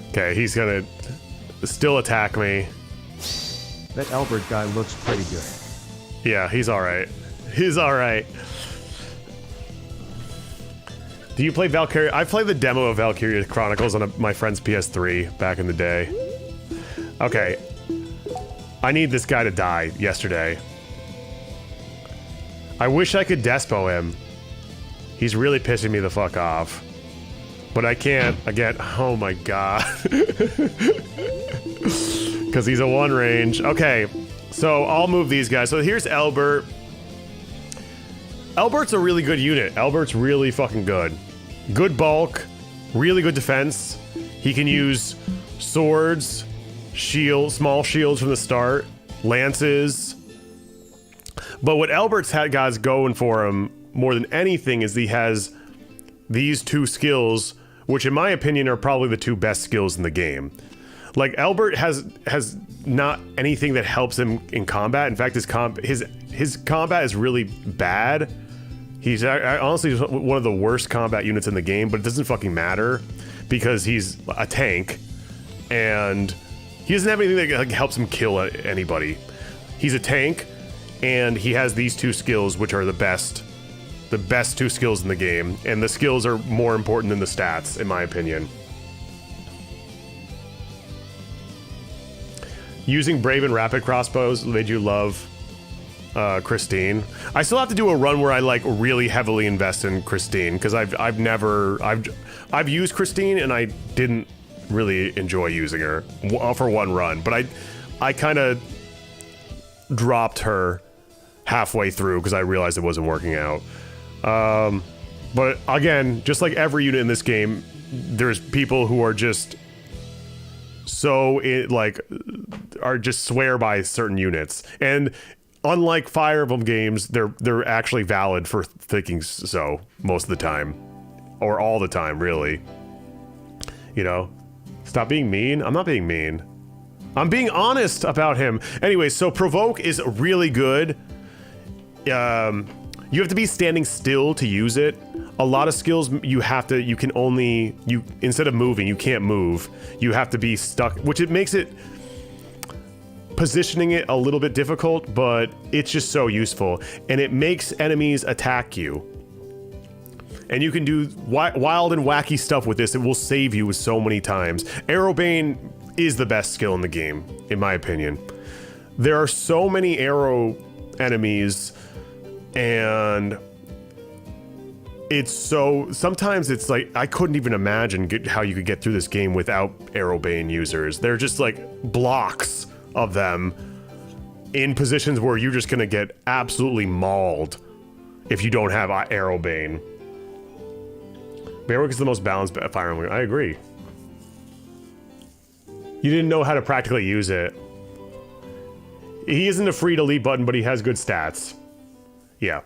C: Okay, he's gonna still attack me.
H: That Albert guy looks pretty good.
C: Yeah, he's alright. He's alright. Do you play Valkyria? I played the demo of Valkyria Chronicles on my friend's PS3 back in the day. Okay. I need this guy to die yesterday. I wish I could despo him. He's really pissing me the fuck off. But I can't, again, oh my god. Because he's a 1 range. Okay, so I'll move these guys. So here's Albert. Albert's a really good unit. Albert's really fucking good. Good bulk, really good defense. He can use swords, shields, small shields from the start, lances. But what Albert's had guys going for him more than anything is he has these 2 skills, which in my opinion are probably the 2 best skills in the game. Like, Albert has not anything that helps him in combat. In fact, his combat is really bad. He's honestly one of the worst combat units in the game, but it doesn't fucking matter because he's a tank and he doesn't have anything that like, helps him kill anybody. He's a tank and he has these 2 skills, which are the best 2 skills in the game, and the skills are more important than the stats, in my opinion. Using Brave and Rapid crossbows made you love Christine. I still have to do a run where I like really heavily invest in Christine because I've used Christine and I didn't really enjoy using her for 1 run, but I kind of dropped her halfway through because I realized it wasn't working out. But again, just like every unit in this game, there's people who are just are just swear by certain units, and unlike Fire Emblem games, they're actually valid for thinking so most of the time, or all the time, really. You know, stop being mean. I'm not being mean. I'm being honest about him. Anyway, so Provoke is really good. You have to be standing still to use it. A lot of skills instead of moving, you can't move. You have to be stuck, which it makes it positioning it a little bit difficult, but it's just so useful. And it makes enemies attack you. And you can do wild and wacky stuff with this. It will save you so many times. Arrowbane is the best skill in the game, in my opinion. There are so many arrow enemies, and sometimes it's like, I couldn't even imagine how you could get through this game without Arrowbane users. They're just like blocks of them in positions where you're just gonna get absolutely mauled if you don't have Arrowbane. Berwick is the most balanced Fire Emblem. I agree. You didn't know how to practically use it. He isn't a free delete button, but he has good stats. Yeah,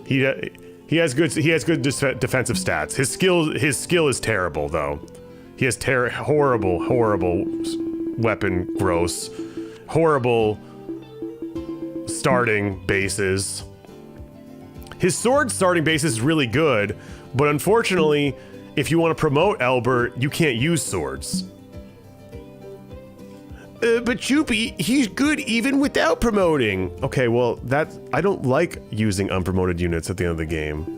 C: he has good defensive stats. His skill is terrible though. He has horrible weapon gross, horrible starting bases. His sword starting base is really good, but unfortunately, if you want to promote Albert, you can't use swords. But Choopy, he's good even without promoting. Okay, well, I don't like using unpromoted units at the end of the game.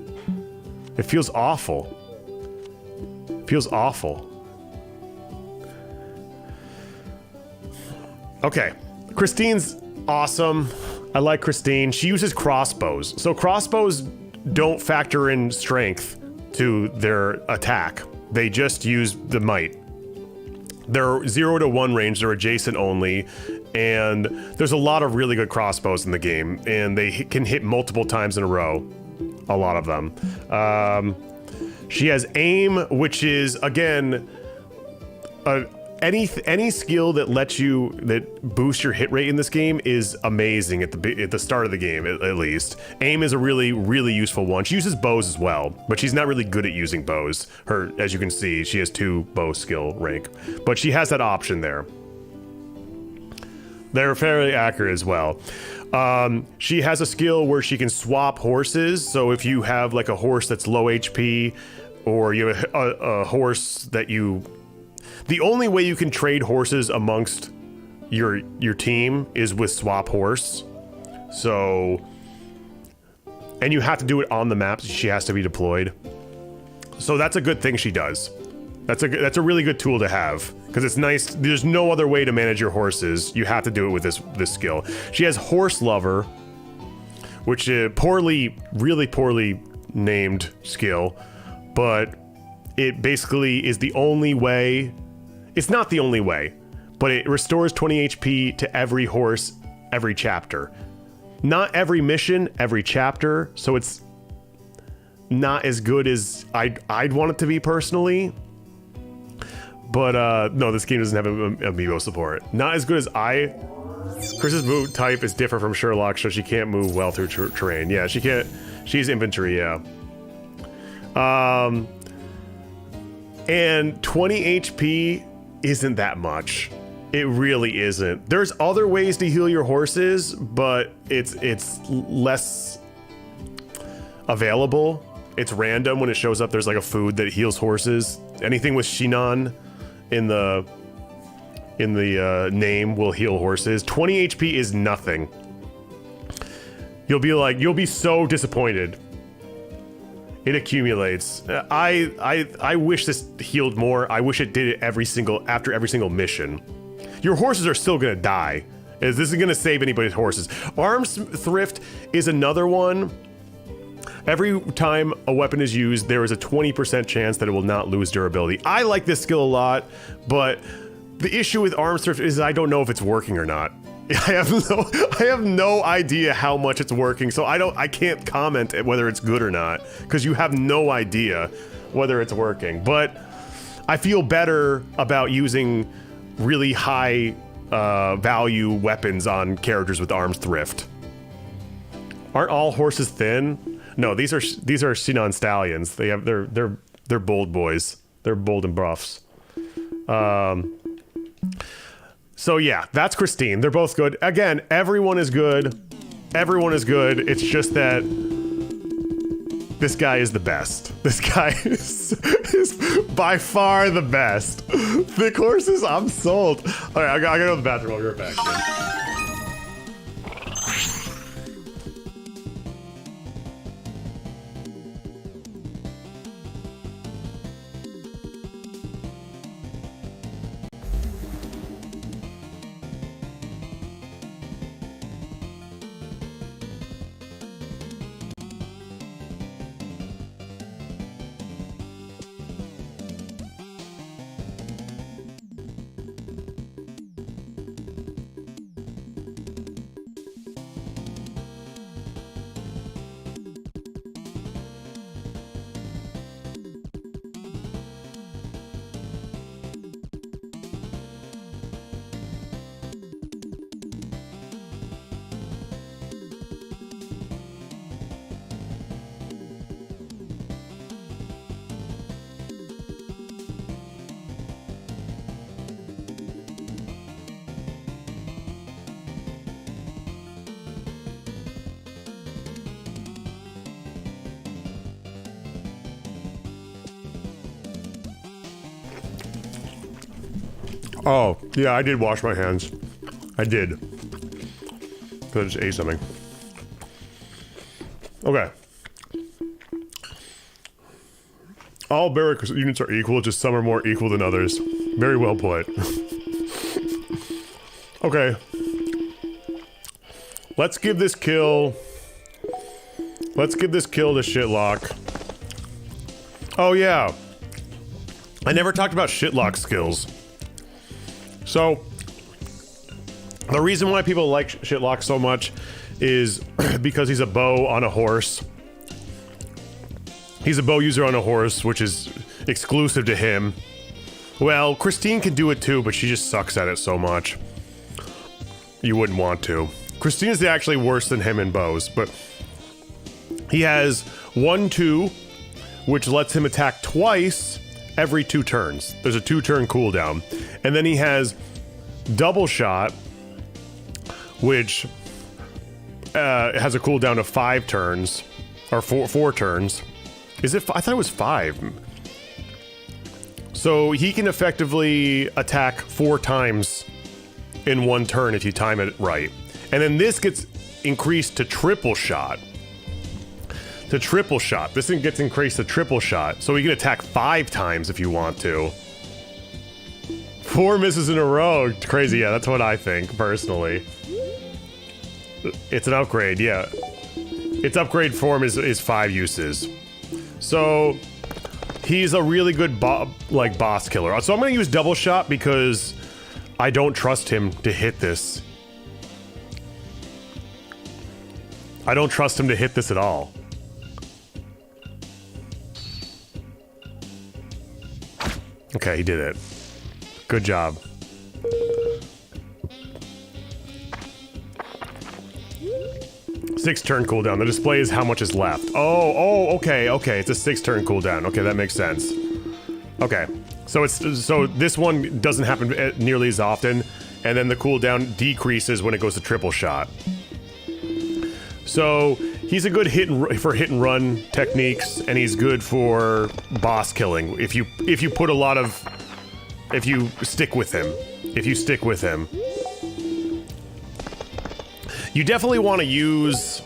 C: It feels awful. Feels awful. Okay, Christine's awesome. I like Christine. She uses crossbows. So crossbows don't factor in strength to their attack. They just use the might. They're 0 to 1 range, they're adjacent only, and there's a lot of really good crossbows in the game, and they can hit multiple times in a row. A lot of them. She has aim, which is, again, any skill that boosts your hit rate in this game is amazing at the start of the game, at least. Aim is a really, really useful one. She uses bows as well, but she's not really good at using bows. As you can see, she has 2 bow skill rank, but she has that option there. They're fairly accurate as well. She has a skill where she can swap horses. So if you have like a horse that's low HP, or you have a horse that the only way you can trade horses amongst your team is with swap horse. So, and you have to do it on the map. She has to be deployed. So that's a good thing she does. That's a really good tool to have, because it's nice. There's no other way to manage your horses. You have to do it with this skill. She has Horse Lover, which is really poorly named skill, but it basically is the only way. It's not the only way, but it restores 20 HP to every horse, every chapter. Not every mission, every chapter, so it's not as good as I'd want it to be personally. But no, this game doesn't have amiibo support. Not as good as Chris's move type is different from Sherlock, so she can't move well through terrain. Yeah, she can't. She's infantry, yeah. And 20 HP isn't that much. It really isn't. There's other ways to heal your horses, but it's less available. It's random when it shows up. There's like a food that heals horses. Anything with Shinon in the name will heal horses. 20 HP is nothing. You'll be so disappointed. It accumulates. I wish this healed more. I wish it did it after every single mission. Your horses are still gonna die. This isn't gonna save anybody's horses. Arms Thrift is another one. Every time a weapon is used, there is a 20% chance that it will not lose durability. I like this skill a lot, but the issue with Arms Thrift is I don't know if it's working or not. I have no idea how much it's working, so I can't comment at whether it's good or not, because you have no idea whether it's working. But I feel better about using really high value weapons on characters with Arms Thrift. Aren't all horses thin? No, these are Sinon stallions. They're bold boys. They're bold and buffs. So yeah, that's Christine. They're both good. Again, everyone is good. Everyone is good. It's just that this guy is the best. This guy is by far the best. Thick horses, I'm sold. All right, I gotta go to the bathroom. I'll be right back. Oh, yeah, I did wash my hands. I did. Because I just ate something. Okay. All Berwick units are equal, just some are more equal than others. Very well put. Okay. Let's give this kill... Let's give this kill to Shitlock. Oh, yeah. I never talked about Shitlock skills. So, the reason why people like Shitlock so much is because he's a bow on a horse. He's a bow user on a horse, which is exclusive to him. Well, Christine can do it too, but she just sucks at it so much. You wouldn't want to. Christine is actually worse than him in bows, but he has 1-2, which lets him attack twice every 2 turns. There's a 2-turn cooldown. And then he has double shot, which has a cooldown of 5 turns, or 4 turns. Is it? I thought it was 5. So he can effectively attack 4 times in 1 turn if you time it right. And then this gets increased to triple shot. To triple shot. This thing gets increased to triple shot. So he can attack 5 times if you want to. 4 misses in a row. Crazy. Yeah, that's what I think, personally. It's an upgrade, yeah. Its upgrade form is 5 uses. So he's a really good boss killer. So I'm gonna use double shot because I don't trust him to hit this. I don't trust him to hit this at all. Okay, he did it. Good job. Six turn cooldown. The display is how much is left. Oh, okay. It's a 6-turn cooldown. Okay, that makes sense. Okay, so this one doesn't happen nearly as often, and then the cooldown decreases when it goes to triple shot. So he's a good hit and run techniques, and he's good for boss killing. If you stick with him. You definitely want to use...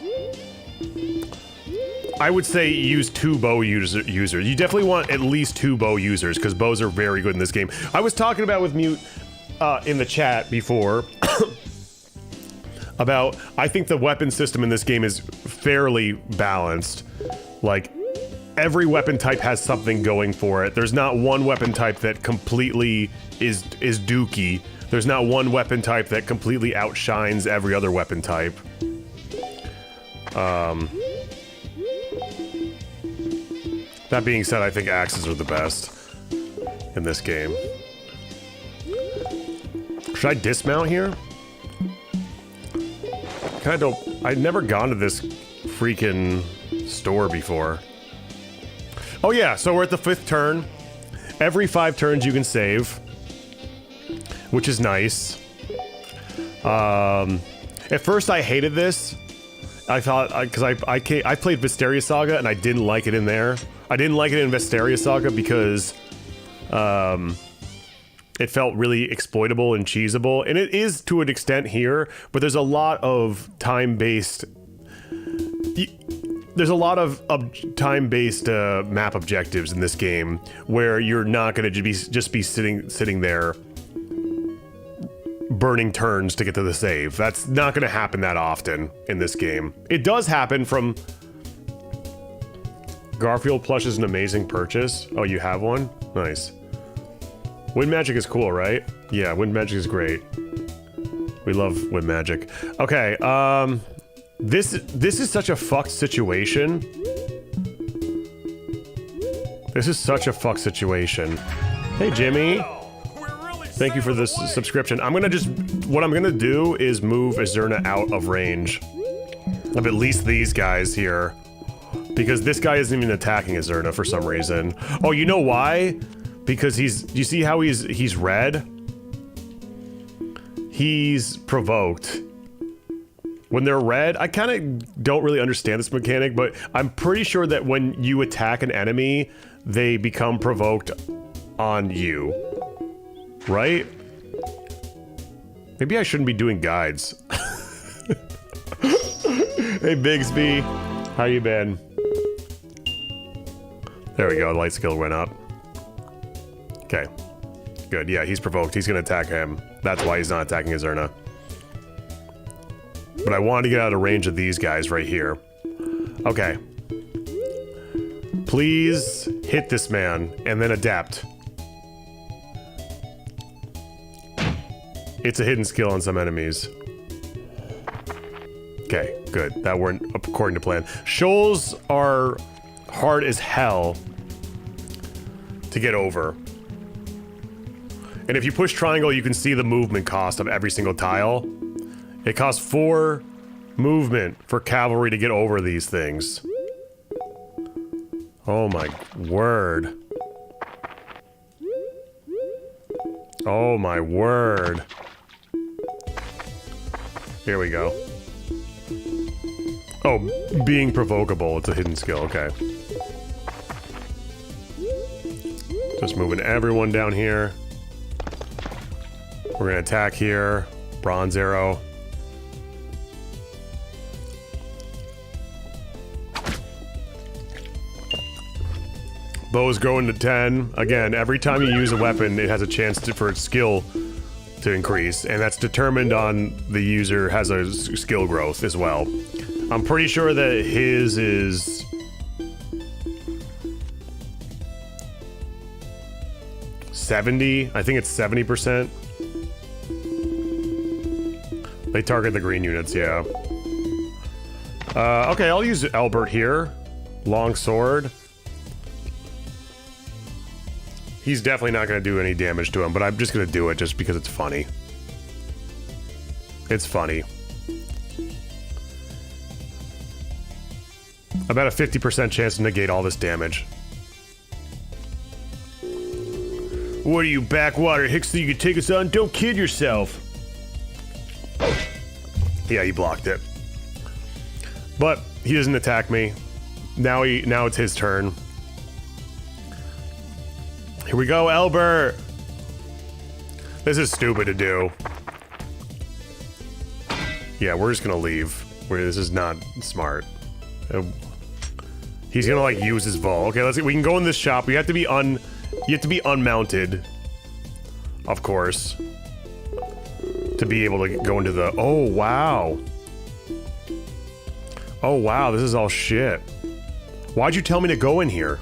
C: I would say use 2 bow users. You definitely want at least 2 bow users, because bows are very good in this game. I was talking about with Mute in the chat before about... I think the weapon system in this game is fairly balanced. Like, every weapon type has something going for it. There's not one weapon type that completely is dookie. There's not one weapon type that completely outshines every other weapon type. That being said, I think axes are the best in this game. Should I dismount here? I've never gone to this freaking store before. Oh yeah, so we're at the 5th turn. Every 5 turns you can save, which is nice. At first I hated this. I thought, because I played Visteria Saga and I didn't like it in there. I didn't like it in Visteria Saga because it felt really exploitable and cheesable, and it is to an extent here, but there's a lot of time-based... There's a lot of time-based map objectives in this game where you're not going to just be sitting there burning turns to get to the save. That's not going to happen that often in this game. It does happen from... Garfield plush is an amazing purchase. Oh, you have one? Nice. Wind magic is cool, right? Yeah, wind magic is great. We love wind magic. Okay, this is such a fucked situation. This is such a fucked situation. Hey, Jimmy. Thank you for this subscription. What I'm gonna do is move Azurna out of range of at least these guys here. Because this guy isn't even attacking Azurna for some reason. Oh, you know why? Because you see how he's red? He's provoked. When they're red, I kind of don't really understand this mechanic, but I'm pretty sure that when you attack an enemy, they become provoked on you. Right? Maybe I shouldn't be doing guides. Hey, Bigsby. How you been? There we go. Light skill went up. Okay. Good. Yeah, he's provoked. He's going to attack him. That's why he's not attacking Azurna. But I wanted to get out of range of these guys right here. Okay. Please hit this man and then adapt. It's a hidden skill on some enemies. Okay, good. That went according to plan. Shoals are hard as hell to get over. And if you push triangle, you can see the movement cost of every single tile. It costs 4 movement for cavalry to get over these things. Oh my word. Oh my word. Here we go. Oh, being provocable. It's a hidden skill. Okay. Just moving everyone down here. We're gonna attack here. Bronze arrow. Bows growing to 10. Again, every time you use a weapon, it has a chance for its skill to increase, and that's determined on the user has a skill growth as well. I'm pretty sure that his is 70. I think it's 70%. They target the green units, yeah. Okay, I'll use Albert here. Long sword. He's definitely not going to do any damage to him, but I'm just going to do it just because it's funny. It's funny. About a 50% chance to negate all this damage. What are you, backwater hicks that you can take us on? Don't kid yourself. Yeah, he blocked it. But he doesn't attack me. Now it's his turn. Here we go, Albert. This is stupid to do. Yeah, we're just gonna leave. This is not smart. He's gonna like use his vol. Okay, let's see. We can go in this shop. You have to be unmounted, of course, to be able to go into the. Oh wow. Oh wow, this is all shit. Why'd you tell me to go in here?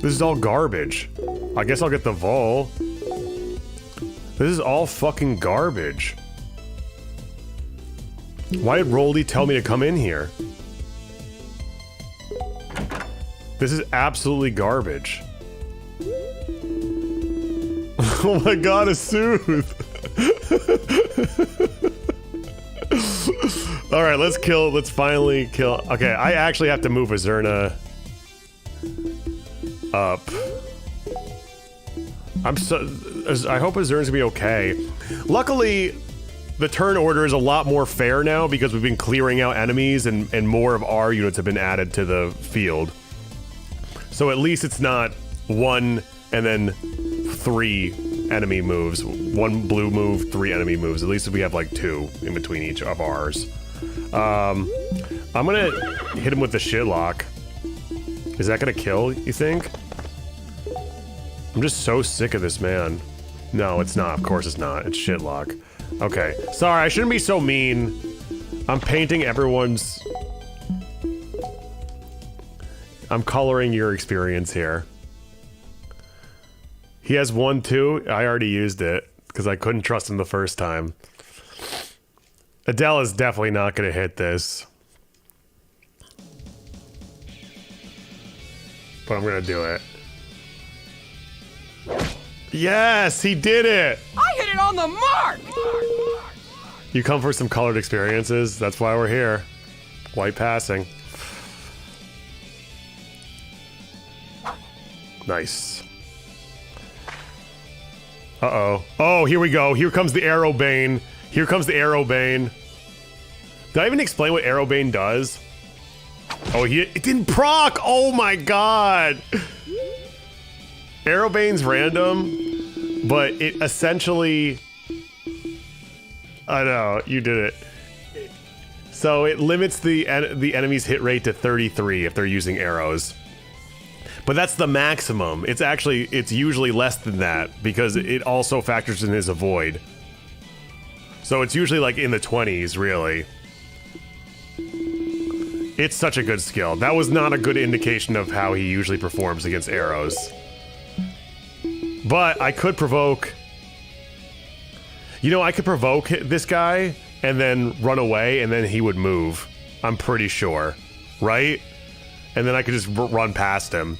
C: This is all garbage. I guess I'll get the vol. This is all fucking garbage. Why did Roldy tell me to come in here? This is absolutely garbage. Oh my god, a soothe. Alright, let's finally kill. Okay, I actually have to move Azurna up. I hope Azurna's gonna be okay. Luckily, the turn order is a lot more fair now because we've been clearing out enemies and more of our units have been added to the field. So at least it's not 1 and then 3 enemy moves. 1 blue move, 3 enemy moves. At least if we have like 2 in between each of ours. I'm gonna hit him with the shitlock. Is that gonna kill, you think? I'm just so sick of this man. No, it's not. Of course it's not. It's shitlock. Okay. Sorry, I shouldn't be so mean. I'm painting everyone's... I'm coloring your experience here. He has 1, 2. I already used it because I couldn't trust him the first time. Adele is definitely not going to hit this. But I'm going to do it. Yes, he did it!
A: I hit it on the mark!
C: You come for some colored experiences? That's why we're here. White passing. Nice. Uh-oh. Oh, here we go. Here comes the Arrow Bane. Here comes the Arrow Bane. Did I even explain what Arrow Bane does? Oh, it didn't proc! Oh my god! Arrow Bane's random, but it essentially I know, you did it. So it limits the enemy's hit rate to 33 if they're using arrows. But that's the maximum. It's usually less than that because it also factors in his avoid. So it's usually like in the 20s, really. It's such a good skill. That was not a good indication of how he usually performs against arrows. But I could provoke... You know, I could provoke this guy and then run away and then he would move. I'm pretty sure. Right? And then I could just run past him.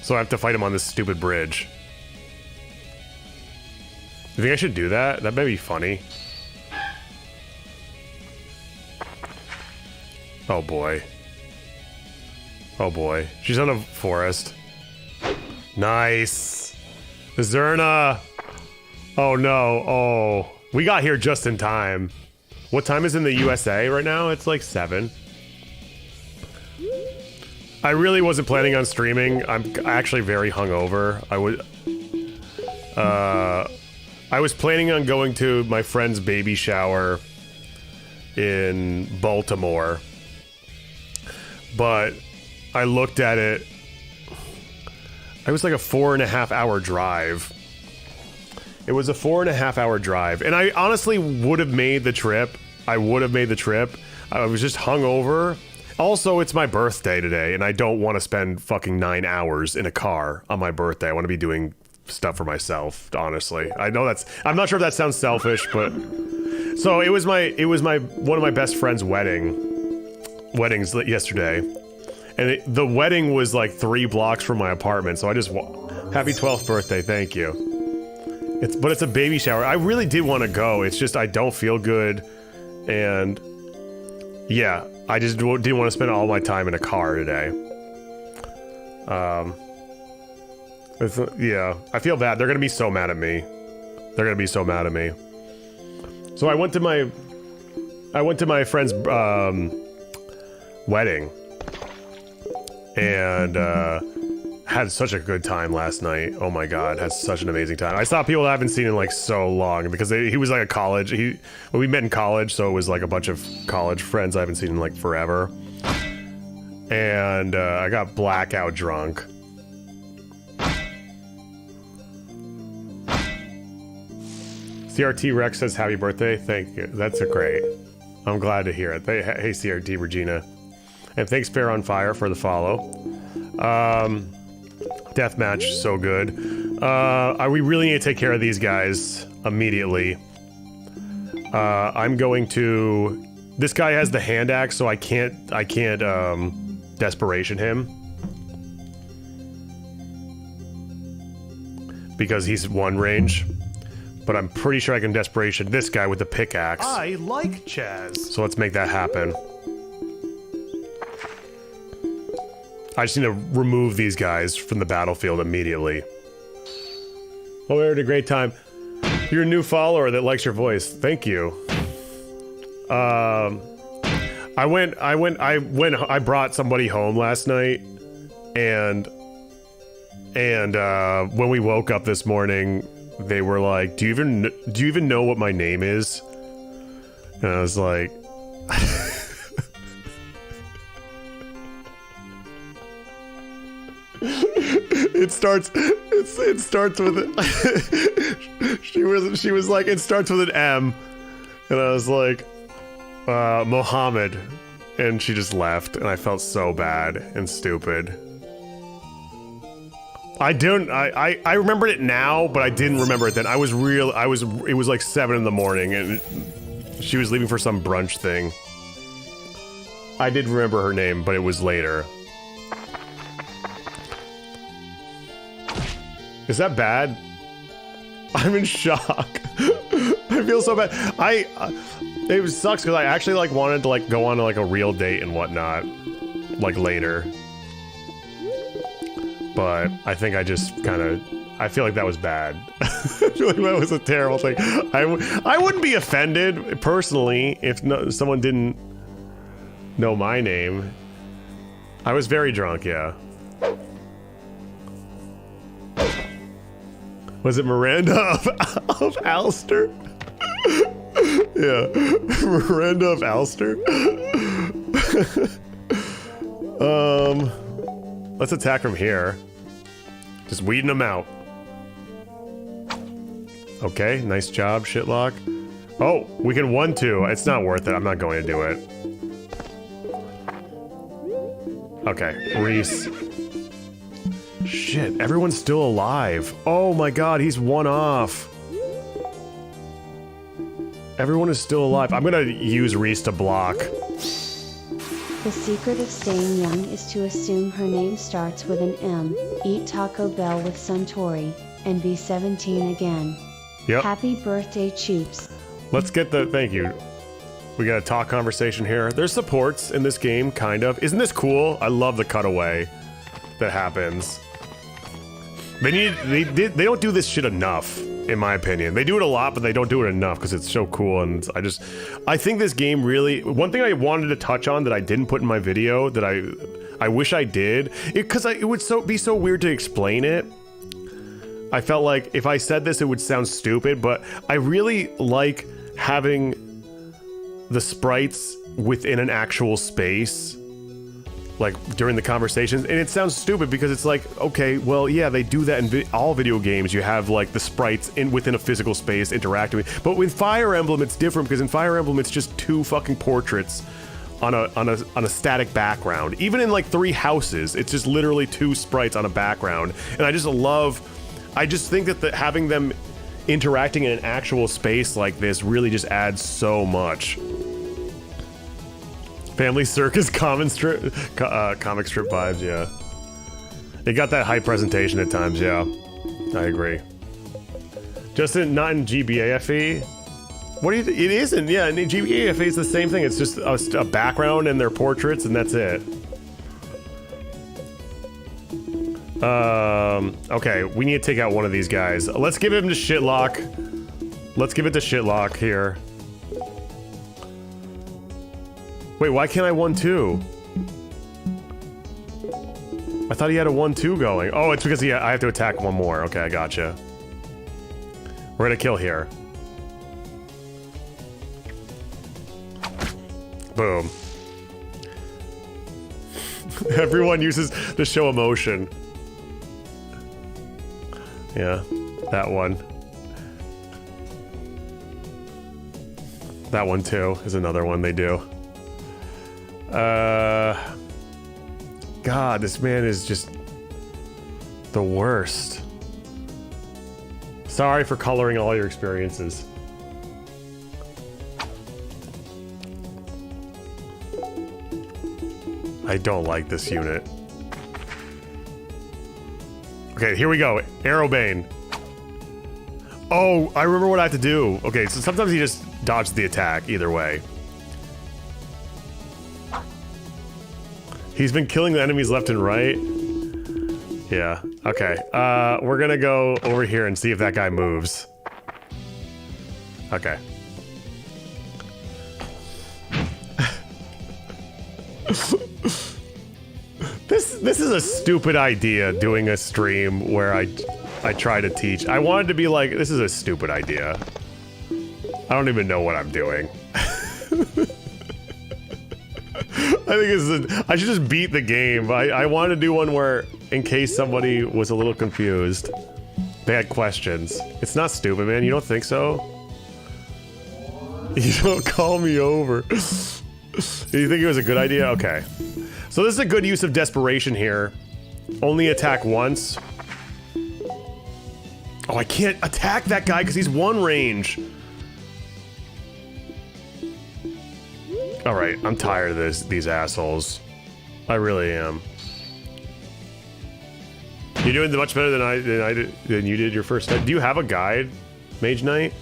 C: So I have to fight him on this stupid bridge. You think I should do that? That may be funny. Oh boy. Oh boy. She's on a forest. Nice. Zerna. Oh no. Oh. We got here just in time. What time is in the USA right now? It's like 7. I really wasn't planning on streaming. I'm actually very hungover. I was planning on going to my friend's baby shower in Baltimore, but I looked at it. It was like a 4.5-hour drive. It was a 4.5-hour drive, and I honestly would have made the trip. I was just hungover. Also, it's my birthday today, and I don't want to spend fucking 9 hours in a car on my birthday. I want to be doing stuff for myself, honestly. I know I'm not sure if that sounds selfish, but... So, it was one of my best friend's weddings yesterday. And the wedding was like 3 blocks from my apartment, so I just... Happy 12th birthday, thank you. But it's a baby shower. I really did want to go, it's just I don't feel good, and... Yeah, I just didn't want to spend all my time in a car today. Yeah, I feel bad. They're gonna be so mad at me. So I went to my friend's wedding, and had such a good time last night. Oh my god, had such an amazing time. I saw people I haven't seen in like so long because he was like a college. We met in college, so it was like a bunch of college friends I haven't seen in like forever. And I got blackout drunk. CRT Rex says happy birthday. Thank you. That's great. I'm glad to hear it. Hey CRT Regina. And thanks Fair on Fire for the follow. Deathmatch, so good. We really need to take care of these guys immediately. I'm going to... This guy has the hand axe, so I can't desperation him. Because he's 1 range. But I'm pretty sure I can desperation this guy with the pickaxe.
I: I like Chaz.
C: So let's make that happen. I just need to remove these guys from the battlefield immediately. Oh, we had a great time. You're a new follower that likes your voice. Thank you. I brought somebody home last night, and when we woke up this morning, they were like, do you even know what my name is? And I was like, It starts with she was like, it starts with an M, and I was like, Mohammed, and she just left, and I felt so bad and stupid. I remembered it now, but I didn't remember it then. It was like 7 in the morning, and she was leaving for some brunch thing. I did remember her name, but it was later. Is that bad? I'm in shock. I feel so bad. It sucks because I actually like wanted to like go on to like a real date and whatnot, like later. But I think I just I feel like that was bad. I feel like that was a terrible thing. I wouldn't be offended personally if someone didn't know my name. I was very drunk, yeah. Was it Miranda of Alster? Yeah. Miranda of Alster. Let's attack from here. Just weeding them out. Okay, nice job, Shitlock. Oh, we can 1-2. It's not worth it. I'm not going to do it. Okay, Reese. Shit, everyone's still alive. Oh my god, he's one off. Everyone is still alive. I'm gonna use Reese to block.
F: The secret of staying young is to assume her name starts with an M, eat Taco Bell with Suntory, and be 17 again.
C: Yep.
F: Happy birthday, Choops.
C: Let's get the... Thank you. We got a talk conversation here. There's supports in this game, kind of. Isn't this cool? I love the cutaway that happens. They don't do this shit enough, in my opinion. They do it a lot, but they don't do it enough because it's so cool. And I think this game really... One thing I wanted to touch on that I didn't put in my video that I wish I did, because it would be so weird to explain it. I felt like if I said this, it would sound stupid, but I really like having the sprites within an actual space, like during the conversations. And it sounds stupid because it's like, okay, well, yeah, they do that in all video games. You have like the sprites within a physical space interacting. But with Fire Emblem, it's different because in Fire Emblem, it's just two fucking portraits on a static background. Even in like 3 houses, it's just literally 2 sprites on a background. And I just think that having them interacting in an actual space like this really just adds so much. Family Circus comic strip vibes, yeah. It got that hype presentation at times, yeah. I agree. Just not in GBAFE. What do you? It isn't, yeah. In GBAFE is the same thing. It's just a background and their portraits, and that's it. Okay, we need to take out one of these guys. Let's give him to Shitlock. Let's give it to Shitlock here. Wait, why can't I 1-2? I thought he had a 1-2 going. Oh, it's because I have to attack one more. Okay, I gotcha. We're gonna kill here. Boom. Everyone uses to show emotion. Yeah, that one. That one too is another one they do. God, this man is just the worst. Sorry for coloring all your experiences. I don't like this unit. Okay, here we go. Arrowbane. Oh, I remember what I have to do. Okay, so sometimes he just dodges the attack either way. He's been killing the enemies left and right. Yeah, okay. We're gonna go over here and see if that guy moves. Okay. This is a stupid idea, doing a stream where I try to teach. I wanted to be like, this is a stupid idea. I don't even know what I'm doing. I think I should just beat the game. I wanted to do one where, in case somebody was a little confused, they had questions. It's not stupid, man. You don't think so? You don't call me over. Do you think it was a good idea? Okay. So this is a good use of desperation here. Only attack once. Oh, I can't attack that guy because he's one range. All right, I'm tired of these assholes. I really am. You're doing much better than you did your first night. Do you have a guide, Mage Knight?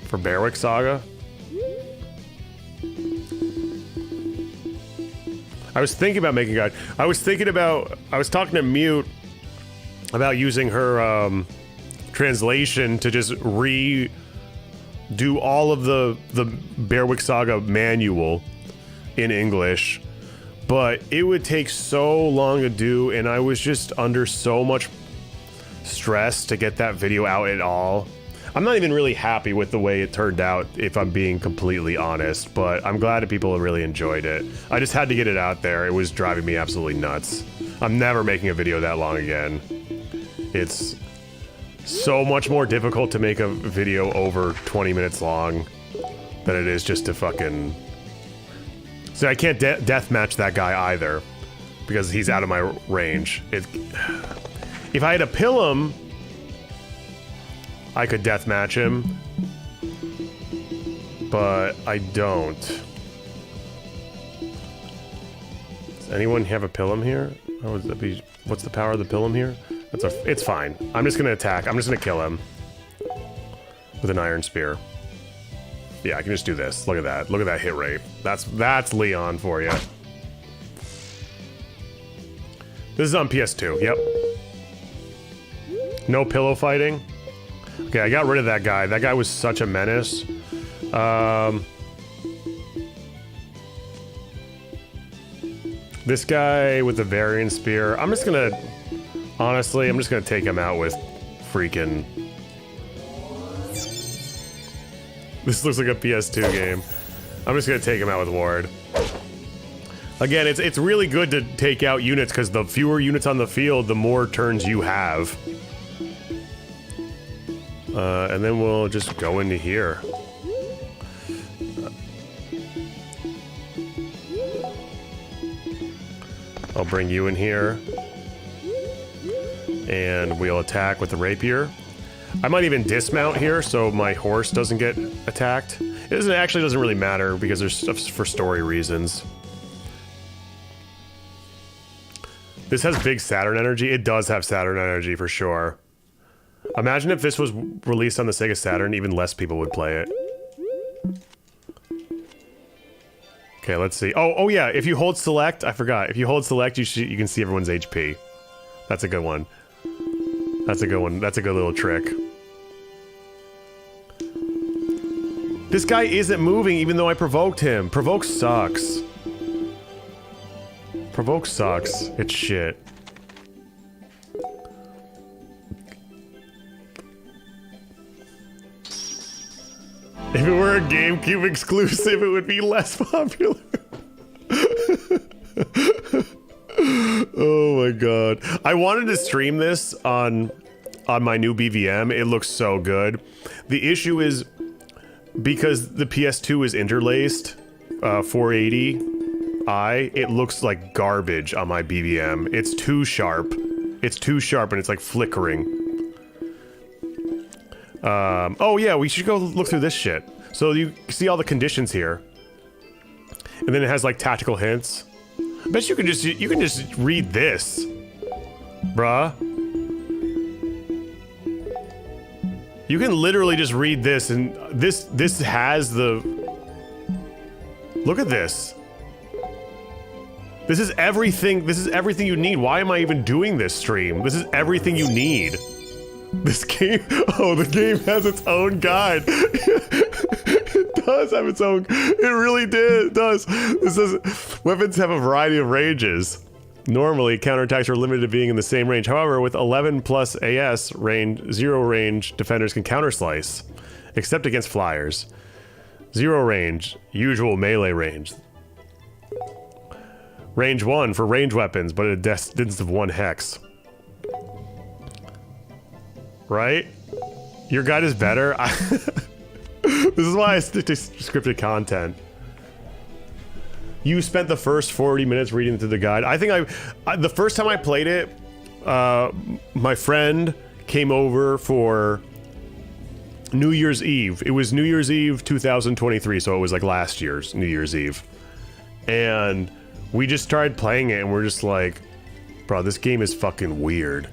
C: For Berwick Saga? I was thinking about making a guide. I was talking to Mute about using her translation to just redo all of the Berwick Saga manual in English, but it would take so long to do, and I was just under so much stress to get that video out at all. I'm not even really happy with the way it turned out, if I'm being completely honest, but I'm glad that people really enjoyed it. I just had to get it out there. It was driving me absolutely nuts. I'm never making a video that long again. It's so much more difficult to make a video over 20 minutes long than it is just to fucking... See, I can't deathmatch that guy either, because he's out of my range. If I had to pill him, I could deathmatch him, but I don't. Does anyone have a Pilum here? How would that be? What's the power of the Pilum here? It's fine. I'm just gonna attack. I'm just gonna kill him with an Iron Spear. Yeah, I can just do this. Look at that. Look at that hit rate. That's Leon for you. This is on PS2. Yep. No pillow fighting. Okay, I got rid of that guy. That guy was such a menace. This guy with the Varian Spear, I'm just gonna... Honestly, I'm just gonna take him out with freaking... This looks like a PS2 game. I'm just gonna take him out with Ward. Again, it's really good to take out units, because the fewer units on the field, the more turns you have. And then we'll just go into here. I'll bring you in here. And we'll attack with the rapier. I might even dismount here so my horse doesn't get attacked. It actually doesn't really matter because there's stuff for story reasons. This has big Saturn energy. It does have Saturn energy for sure. Imagine if this was released on the Sega Saturn, even less people would play it. Okay, let's see. Oh yeah, if you hold select, I forgot. If you hold select, you can see everyone's HP. That's a good one. That's a good one. That's a good little trick. This guy isn't moving even though I provoked him. Provoke sucks. Provoke sucks. It's shit. If it were a GameCube exclusive, it would be less popular. Oh my god. I wanted to stream this on my new BVM. It looks so good. The issue is because the PS2 is interlaced 480i, it looks like garbage on my BVM. It's too sharp. It's too sharp and it's like flickering. Oh yeah, we should go look through this shit. So you see all the conditions here. And then it has like tactical hints. I bet you can just read this. Bruh. You can literally just read this and this has the... Look at this. This is everything you need. Why am I even doing this stream? This is everything you need. This game, oh, the game has its own guide. It does have its own, it really does. This says, weapons have a variety of ranges. Normally, counterattacks are limited to being in the same range. However, with 11 plus AS range, 0 range, defenders can counterslice, except against flyers. 0 range, usual melee range. Range 1 for range weapons, but at a distance of 1 hex. Right? Your guide is better? This is why I stick to scripted content. You spent the first 40 minutes reading through the guide. I think the first time I played it, my friend came over for New Year's Eve. It was New Year's Eve 2023, so it was like last year's New Year's Eve. And we just started playing it and we're just like, bro, this game is fucking weird.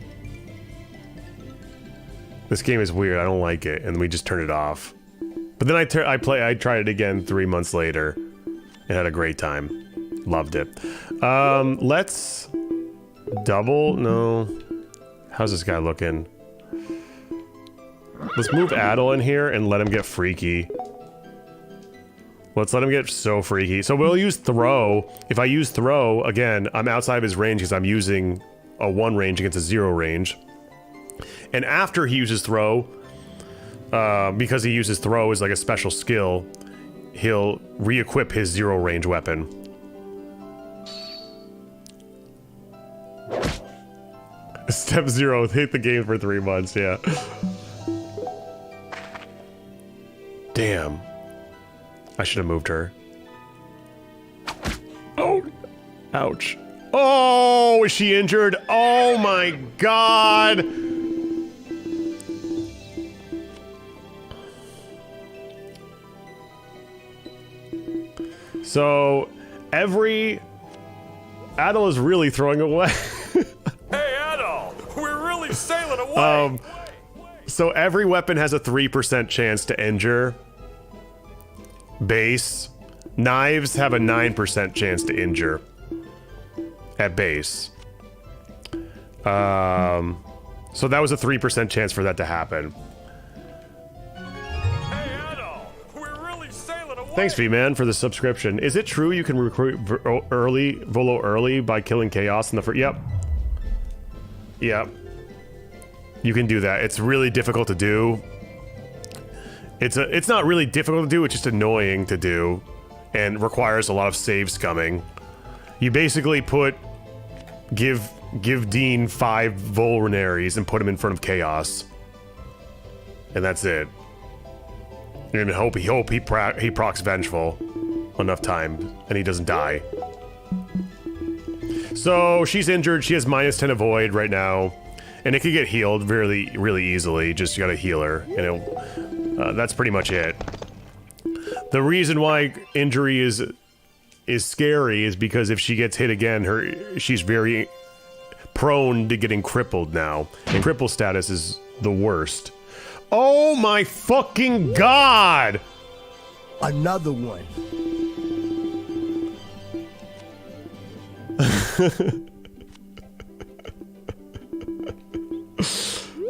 C: This game is weird, I don't like it, and we just turned it off. But then I tried it again 3 months later, and had a great time. Loved it. Let's double, no. How's this guy looking? Let's move Adel in here and let him get freaky. Let's let him get so freaky. So we'll use throw. If I use throw, again, I'm outside of his range because I'm using a 1 range against a 0 range. And after he uses throw, because he uses throw as like a special skill, he'll re-equip his zero range weapon. Step 0, hate the game for 3 months, yeah. Damn. I should have moved her. Oh! Ouch. Oh, is she injured? Oh my god! So, every... Adel is really throwing away.
A: Hey, Adol, we're really sailing away.
C: So every weapon has a 3% chance to injure. Base. Knives have a 9% chance to injure. At base. So that was a 3% chance for that to happen.
A: Hey, Adol, we're really sailing away.
C: Thanks, V-Man, for the subscription. Is it true you can recruit Volo early by killing Chaos in the first... Yep. Yep. You can do that. It's really difficult to do. It's not really difficult to do, it's just annoying to do. And requires a lot of save scumming. You basically give Dean 5 vulneraries and put him in front of Chaos. And that's it. And hope he procs Vengeful enough time and he doesn't die. So she's injured, she has -10 avoid right now. And it could get healed really easily, just you gotta heal her. And that's pretty much it. The reason why injury is scary is because if she gets hit again, she's very prone to getting crippled now. And cripple status is the worst. Oh my fucking god!
I: Another one.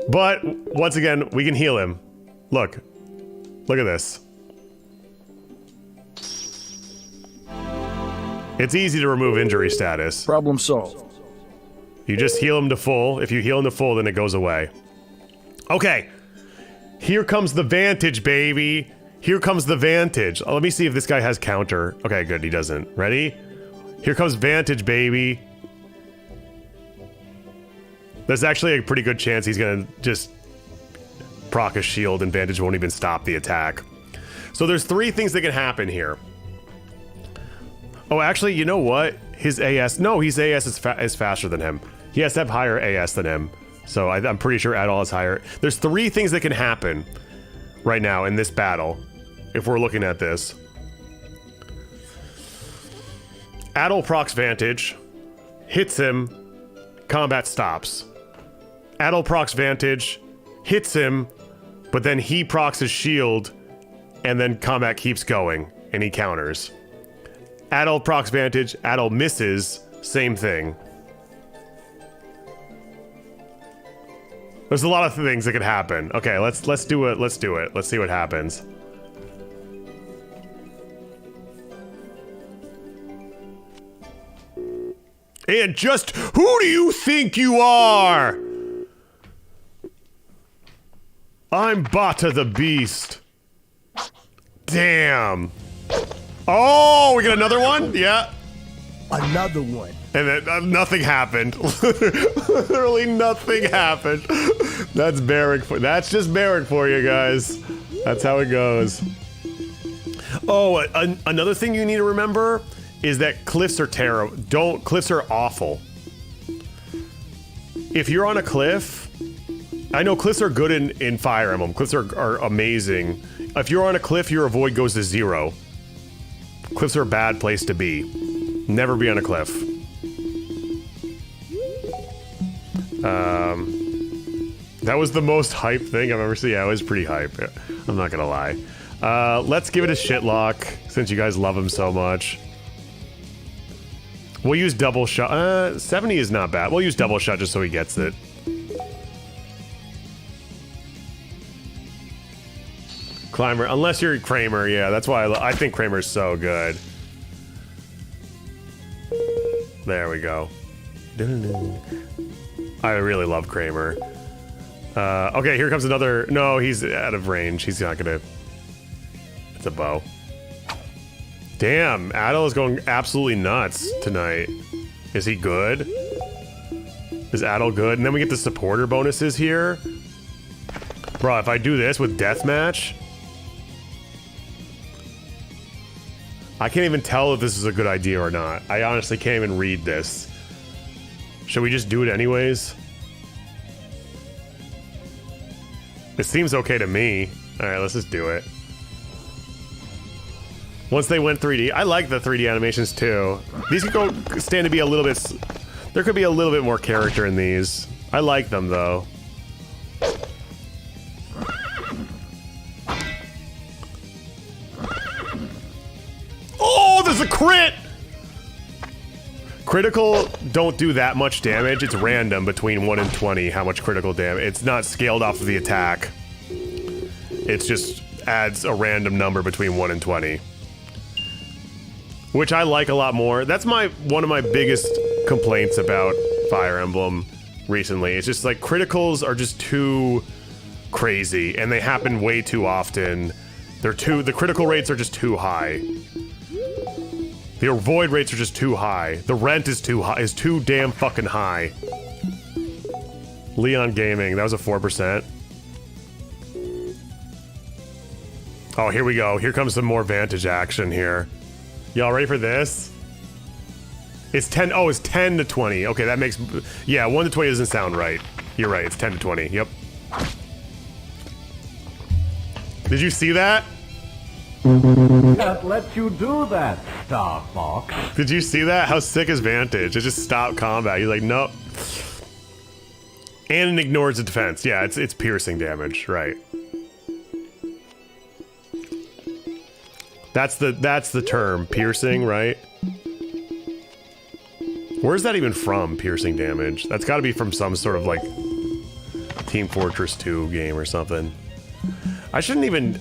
C: But once again, we can heal him. Look at this. It's easy to remove injury status.
I: Problem solved.
C: You just heal him to full. If you heal him to full, then it goes away. Okay. Here comes the Vantage, baby. Here comes the Vantage. Oh, let me see if this guy has counter. Okay, good, he doesn't. Ready? Here comes Vantage, baby. There's actually a pretty good chance he's gonna just proc his shield and Vantage won't even stop the attack. So there's 3 things that can happen here. Oh, actually, you know what? His AS... No, his AS is faster than him. He has to have higher AS than him. So I'm pretty sure Adol is higher. There's 3 things that can happen right now in this battle, if we're looking at this. Adol procs Vantage, hits him, combat stops. Adol procs Vantage, hits him, but then he procs his shield, and then combat keeps going, and he counters. Adol procs Vantage, Adol misses, same thing. There's a lot of things that could happen. Okay, let's do it. Let's do it. Let's see what happens. And just who do you think you are? I'm Bata the Beast. Damn. Oh, we got another one? Yeah.
I: Another one.
C: And then nothing happened. Literally nothing happened. That's Berwick. That's just Berwick for you guys. That's how it goes. Oh, another thing you need to remember is that cliffs are terrible. Cliffs are awful. If you're on a cliff, I know cliffs are good in Fire Emblem. Cliffs are amazing. If you're on a cliff, your avoid goes to 0. Cliffs are a bad place to be. Never be on a cliff. That was the most hype thing I've ever seen. Yeah, it was pretty hype. I'm not gonna lie. Let's give it a shitlock, since you guys love him so much. We'll use double shot. 70 is not bad. We'll use double shot just so he gets it. Climber, unless you're Kramer, yeah, that's why I think Kramer's so good. There we go. I really love Kramer. Okay, here comes another. No, he's out of range. He's not gonna. It's a bow. Damn, Adel is going absolutely nuts tonight. Is he good? Is Adel good? And then we get the supporter bonuses here. Bro, if I do this with deathmatch, I can't even tell if this is a good idea or not. I honestly can't even read this. Should we just do it anyways? It seems okay to me. Alright, let's just do it. Once they went 3D, I like the 3D animations too. These could go stand to be a little bit. There could be a little bit more character in these. I like them though. Oh, there's a crit! Critical don't do that much damage. It's random between 1 and 20 how much critical damage. It's not scaled off of the attack. It's just adds a random number between 1 and 20. Which I like a lot more. That's one of my biggest complaints about Fire Emblem recently. It's just like criticals are just too crazy and they happen way too often. The critical rates are just too high. The avoid rates are just too high. The rent is too high, is too damn fucking high. Leon Gaming, that was a 4%. Oh, here we go. Here comes some more Vantage action here. Y'all ready for this? It's 10, oh, it's 10 to 20. Okay, that makes, yeah, 1 to 20 doesn't sound right. You're right, it's 10 to 20, yep. Did you see that?
H: Can't let you do that, Star Fox.
C: Did you see that? How sick is Vantage? It just stopped combat. You're like, nope. And it ignores the defense. Yeah, it's piercing damage, right. That's the term, piercing, right? Where's that even from, piercing damage? That's gotta be from some sort of like Team Fortress 2 game or something. I shouldn't even...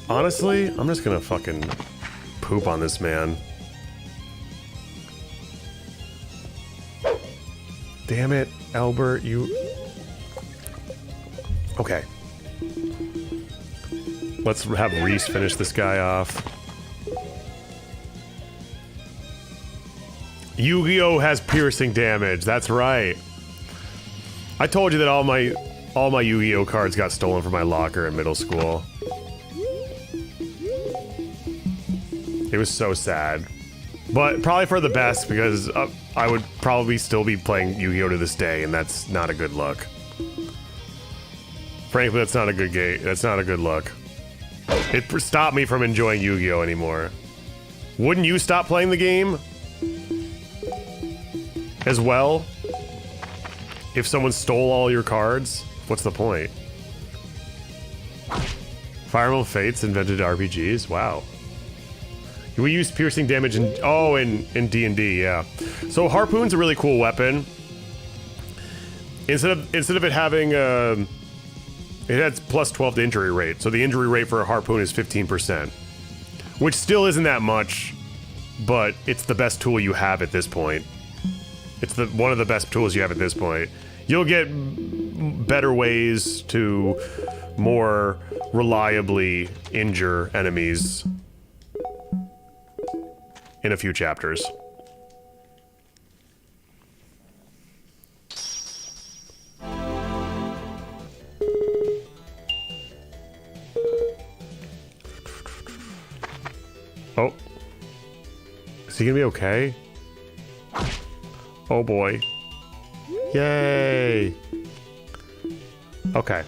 C: Honestly, I'm just gonna fucking poop on this man. Damn it, Albert, you... Okay. Let's have Reese finish this guy off. Yu-Gi-Oh! Has piercing damage, that's right. I told you that all my Yu-Gi-Oh! Cards got stolen from my locker in middle school. It was so sad. But probably for the best, because I would probably still be playing Yu-Gi-Oh! To this day, and that's not a good look. Frankly, that's not a good game. That's not a good look. It stopped me from enjoying Yu-Gi-Oh! Anymore. Wouldn't you stop playing the game? As well? If someone stole all your cards? What's the point? Fire Emblem Fates invented RPGs? Wow. We use piercing damage in D&D, yeah. So Harpoon's a really cool weapon. Instead of it having it has plus 12 to injury rate. So the injury rate for a Harpoon is 15%. Which still isn't that much, but it's the best tool you have at this point. It's one of the best tools you have at this point. You'll get better ways to more reliably injure enemies in a few chapters. Oh. Is he gonna be okay? Oh boy. Yay! Okay.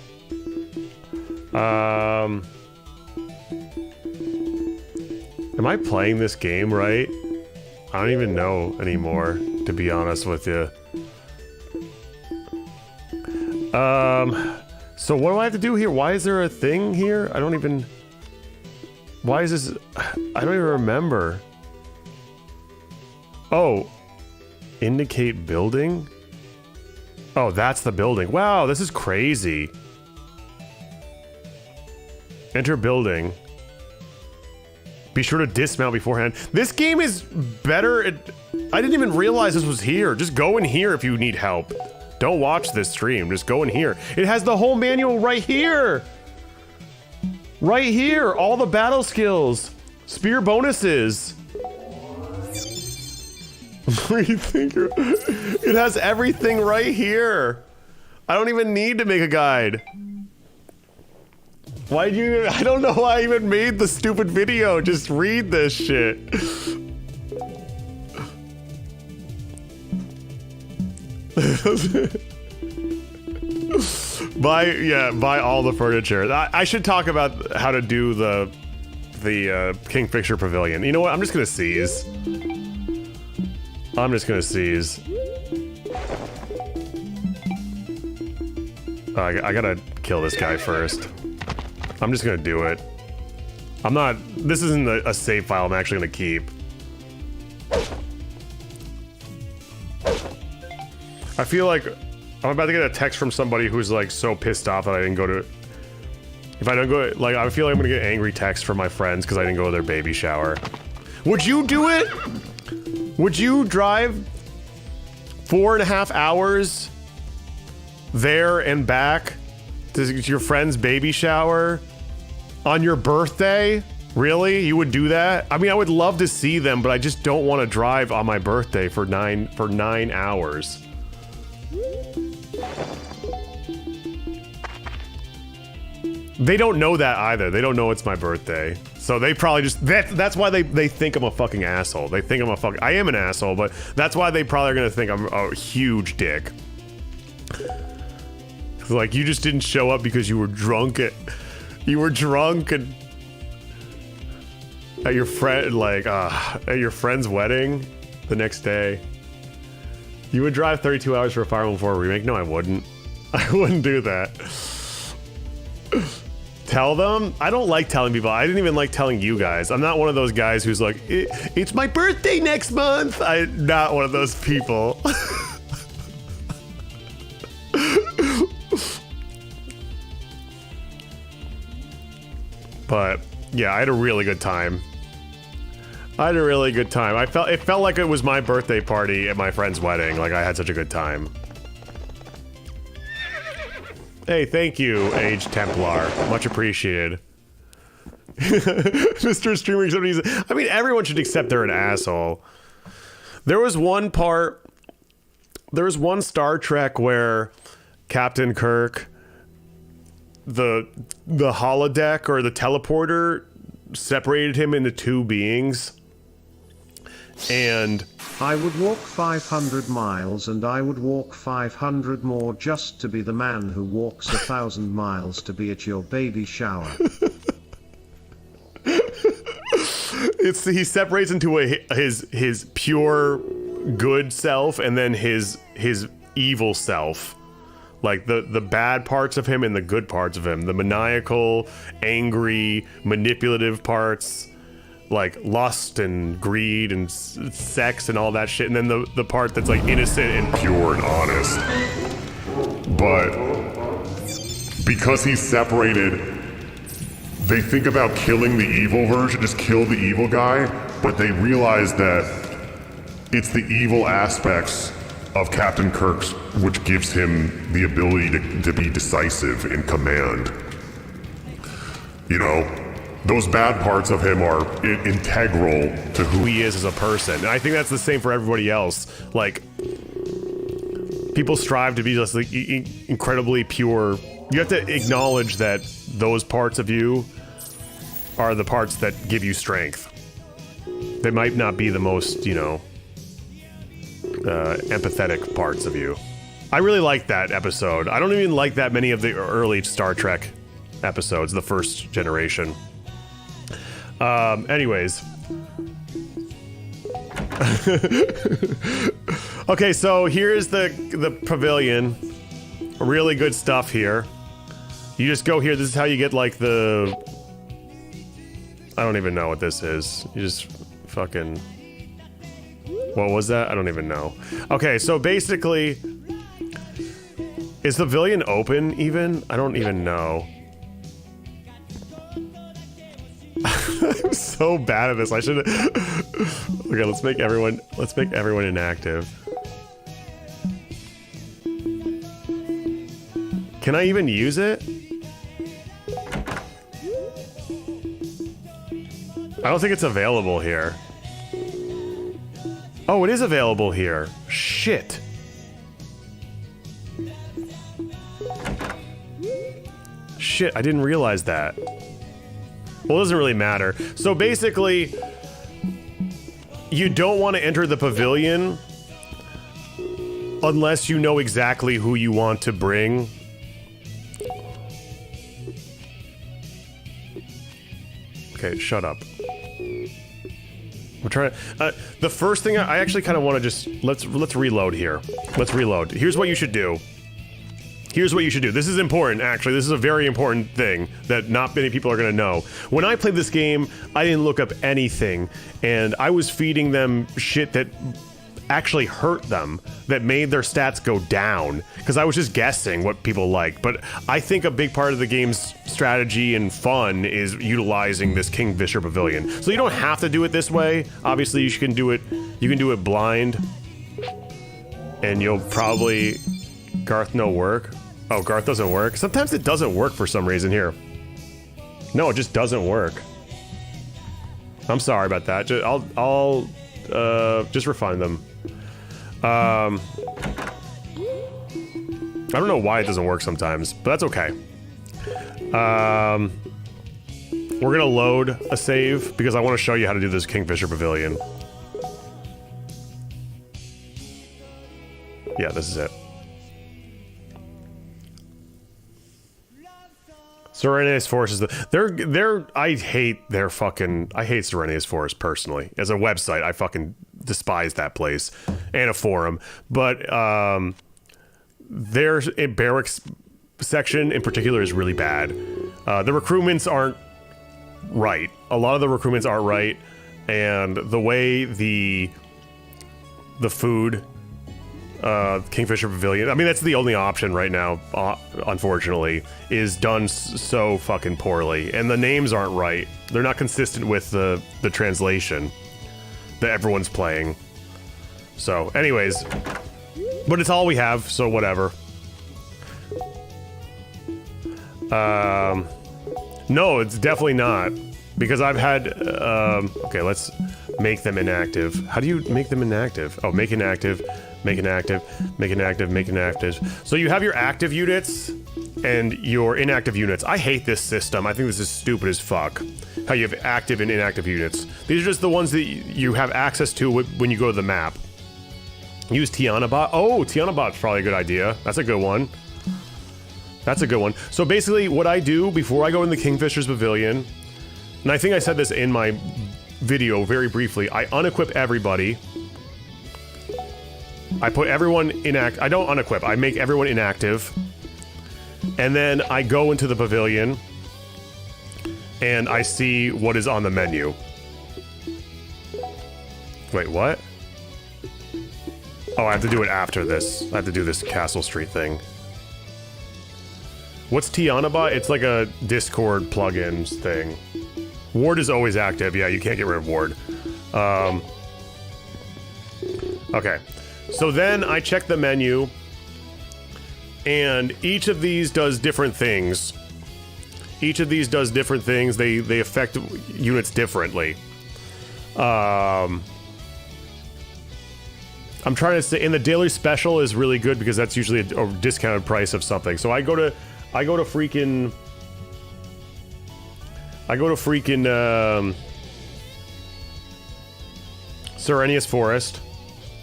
C: Am I playing this game right? I don't even know anymore, to be honest with you. So what do I have to do here? Why is there a thing here? I don't even... Why is this... I don't even remember. Oh. Indicate building? Oh, that's the building. Wow, this is crazy. Enter building. Be sure to dismount beforehand. This game is better at... I didn't even realize this was here. Just go in here if you need help. Don't watch this stream. Just go in here. It has the whole manual right here. Right here. All the battle skills. Spear bonuses. What do you think? It has everything right here. I don't even need to make a guide. Why do you? I don't know why I even made the stupid video. Just read this shit. Buy all the furniture. I should talk about how to do the Kingfisher Pavilion. You know what? I'm just gonna seize. I gotta kill this guy first. I'm just gonna do it. I'm not. This isn't a save file I'm actually gonna keep. I feel like I'm about to get a text from somebody who's like so pissed off that I didn't go to. If I don't go, like, I feel like I'm gonna get angry texts from my friends because I didn't go to their baby shower. Would you do it? Would you drive 4.5 hours there and back to your friend's baby shower on your birthday? Really? You would do that? I mean, I would love to see them, but I just don't want to drive on my birthday for 9 hours. They don't know that either. They don't know it's my birthday. So they probably just, that's why they think I'm a fucking asshole. They think I am an asshole, but that's why they probably are gonna think I'm a huge dick. Like, you just didn't show up because you were drunk at your friend, like, at your friend's wedding the next day. You would drive 32 hours for a Fire Emblem 4 remake? No, I wouldn't. I wouldn't do that. Tell them? I don't like telling people. I didn't even like telling you guys. I'm not one of those guys who's like, it's my birthday next month. I'm not one of those people. But yeah, I had a really good time. It felt like it was my birthday party at my friend's wedding. Like, I had such a good time. Hey, thank you, Aged Templar. Much appreciated. Mr. Streamer, I mean, everyone should accept they're an asshole. There was one Star Trek where Captain Kirk, the holodeck or the teleporter separated him into two beings. And
J: I would walk 500 miles and I would walk 500 more just to be the man who walks 1,000 miles to be at your baby shower.
C: He separates into his pure good self and then his evil self. Like the bad parts of him and the good parts of him. The maniacal, angry, manipulative parts. Like lust and greed and sex and all that shit, and then the part that's like innocent and
B: pure and honest. But because he's separated, they think about killing the evil version, just kill the evil guy, but they realize that it's the evil aspects of Captain Kirk's which gives him the ability to be decisive in command. You know? Those bad parts of him are integral to who
C: he is as a person. And I think that's the same for everybody else. Like, people strive to be just like incredibly pure. You have to acknowledge that those parts of you are the parts that give you strength. They might not be the most, you know, empathetic parts of you. I really like that episode. I don't even like that many of the early Star Trek episodes, the first generation. Anyways. Okay, so here's the pavilion. Really good stuff here. You just go here. This is how you get like the... I don't even know what this is. You just fucking... What was that? I don't even know. Okay, so basically... Is the pavilion open even? I don't even know. I'm so bad at this. I should. Okay, let's make everyone inactive. Can I even use it? I don't think it's available here. Oh, it is available here. Shit. Shit, I didn't realize that. Well, it doesn't really matter. So basically, you don't want to enter the pavilion unless you know exactly who you want to bring. Okay, shut up. I'm trying to, the first thing I actually kind of want to just, let's reload here. Let's reload. Here's what you should do. Here's what you should do. This is important, actually. This is a very important thing that not many people are going to know. When I played this game, I didn't look up anything, and I was feeding them shit that actually hurt them, that made their stats go down, because I was just guessing what people liked. But I think a big part of the game's strategy and fun is utilizing this Kingfisher Pavilion. So you don't have to do it this way. Obviously, you can do it blind, and you'll probably... Garth no work? Oh, Garth doesn't work? Sometimes it doesn't work for some reason here. No, it just doesn't work. I'm sorry about that. I'll just refine them. I don't know why it doesn't work sometimes, but that's okay. We're gonna load a save because I want to show you how to do this Kingfisher Pavilion. Yeah, this is it. Serenius Forest is I hate Serenius Forest personally. As a website, I fucking despise that place and a forum. But their Berwick section in particular is really bad. The recruitments aren't right. A lot of the recruitments aren't right, and the way the food Kingfisher Pavilion, I mean, that's the only option right now, unfortunately, is done so fucking poorly. And the names aren't right. They're not consistent with the translation that everyone's playing. So, anyways, but it's all we have, so whatever. No, it's definitely not. Because I've had, okay, let's make them inactive. How do you make them inactive? Oh, make inactive. Make inactive, make inactive, make inactive. So you have your active units and your inactive units. I hate this system. I think this is stupid as fuck. How you have active and inactive units. These are just the ones that you have access to when you go to the map. Use Tianabot. Oh, Tianabot's probably a good idea. That's a good one. That's a good one. So basically what I do before I go in the Kingfisher's Pavilion, and I think I said this in my video very briefly, I unequip everybody. I put everyone inactive. I don't unequip. I make everyone inactive. And then I go into the pavilion and I see what is on the menu. Wait, what? Oh, I have to do it after this. I have to do this Castle Street thing. What's Tianabot? It's like a Discord plugins thing. Ward is always active. Yeah, you can't get rid of Ward. Okay. So then I check the menu, and each of these does different things. Each of these does different things. They affect units differently. I'm trying to say, and the daily special is really good because that's usually a discounted price of something. So I go to freaking Serenius Forest.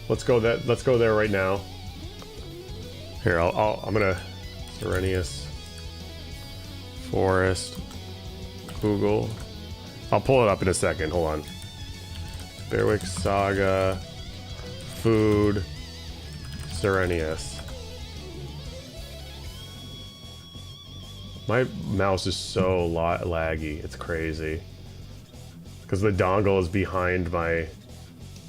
C: Let's go there right now. Here, I'm gonna Serenius Forest, Google. I'll pull it up in a second. Hold on. Berwick, Saga, food, Serenius. My mouse is so laggy. It's crazy. Because the dongle is behind my...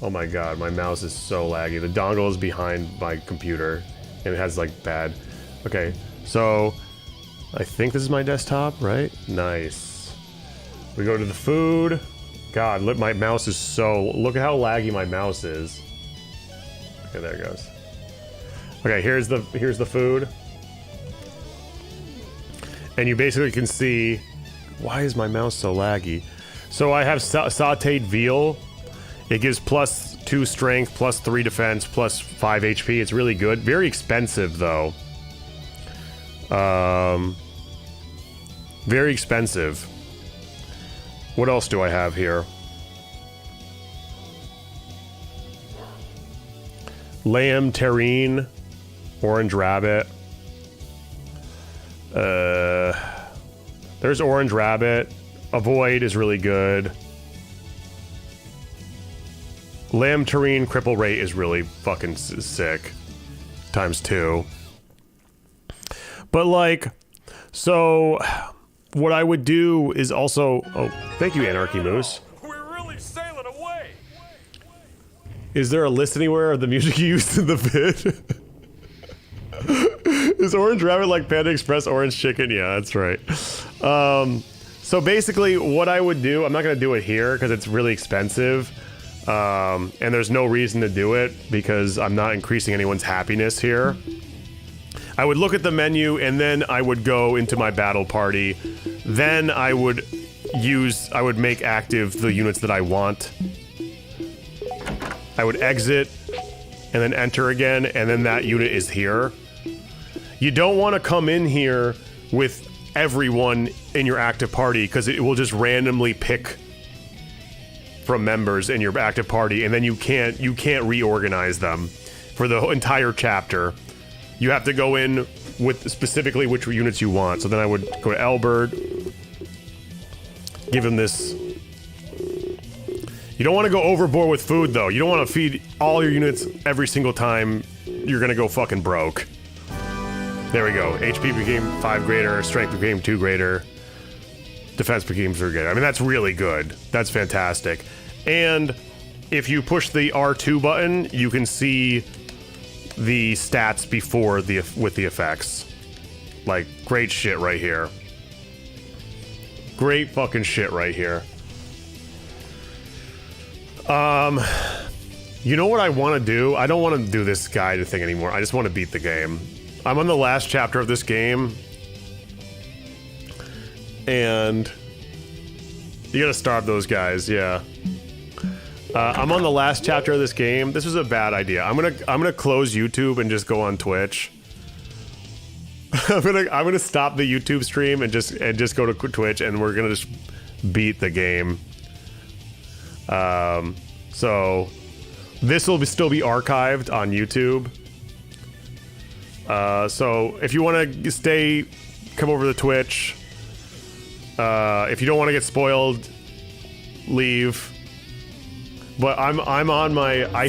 C: Oh my god, my mouse is so laggy. The dongle is behind my computer, and it has, like, bad... Okay, so... I think this is my desktop, right? Nice. We go to the food. God, look, my mouse is so... Look at how laggy my mouse is. Okay, there it goes. Okay, here's the food. And you basically can see... Why is my mouse so laggy? So I have sauteed veal. It gives +2 strength, +3 defense, +5 HP. It's really good. Very expensive, though. Very expensive. What else do I have here? Lamb terrine, orange rabbit. There's orange rabbit. Avoid is really good. Lamb terrine cripple rate is really fucking sick. ×2. But like, so what I would do is also... Oh, thank you, Anarchy Moose.
A: We're really sailing away.
C: Is there a list anywhere of the music you used in the vid? Is Orange Rabbit like Panda Express Orange Chicken? Yeah, that's right. So basically what I would do, I'm not going to do it here because it's really expensive. And there's no reason to do it because I'm not increasing anyone's happiness here. I would look at the menu and then I would go into my battle party. Then I would make active the units that I want. I would exit and then enter again, and then that unit is here. You don't want to come in here with everyone in your active party because it will just randomly pick from members in your active party, and then you can't reorganize them for the entire chapter. You have to go in with specifically which units you want. So then I would go to Elbert, give him this. You don't want to go overboard with food though. You don't want to feed all your units every single time. You're gonna go fucking broke. There we go. HP became 5 greater, strength became 2 greater, defense became 3 greater. I mean, that's really good. That's fantastic. And if you push the R2 button, you can see the stats before with the effects. Like, great shit right here. Great fucking shit right here. You know what I want to do? I don't want to do this guide thing anymore. I just want to beat the game. I'm on the last chapter of this game. And you gotta starve those guys, yeah. I'm on the last chapter of this game. This was a bad idea. I'm gonna close YouTube and just go on Twitch. I'm gonna stop the YouTube stream and just go to Twitch, and we're gonna just beat the game. So this will still be archived on YouTube. So if you want to come over to Twitch. If you don't want to get spoiled, leave. But I'm on my.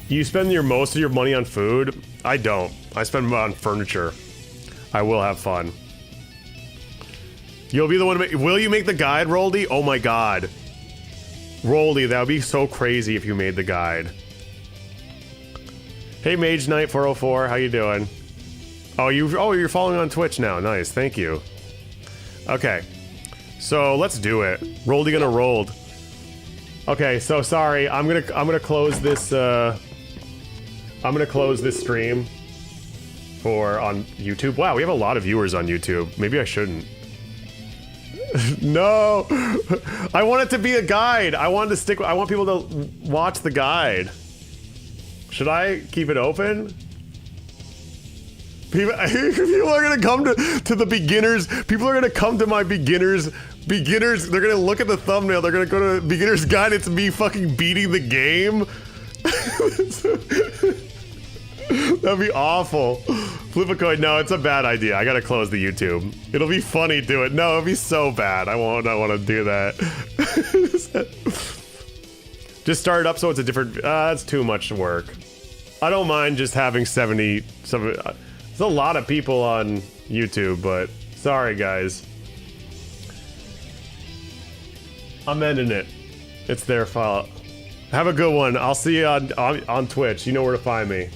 C: You spend most of your money on food? I don't. I spend it on furniture. I will have fun. You'll be the one to make. Will you make the guide, Roldy? Oh my god. Roldy, that would be so crazy if you made the guide. Hey, Mage Knight 404, how you doing? Oh, you're following on Twitch now. Nice, thank you. Okay, so let's do it. Roldy gonna rolled. Okay, so sorry, I'm gonna close this. I'm gonna close this stream on YouTube. Wow, we have a lot of viewers on YouTube. Maybe I shouldn't. No, I want it to be a guide. I want people to watch the guide. Should I keep it open? People are gonna come to the beginners. People are gonna come to my beginners. They're gonna look at the thumbnail. They're gonna go to beginner's guide. It's me fucking beating the game. That'd be awful. Flip a coin. No, it's a bad idea. I gotta close the YouTube. It'll be funny to it. No, it'll be so bad. I want to do that. Just start it up so it's a different. That's too much work. I don't mind just having 70. There's a lot of people on YouTube, but sorry guys. I'm ending it. It's their fault. Have a good one. I'll see you on Twitch. You know where to find me.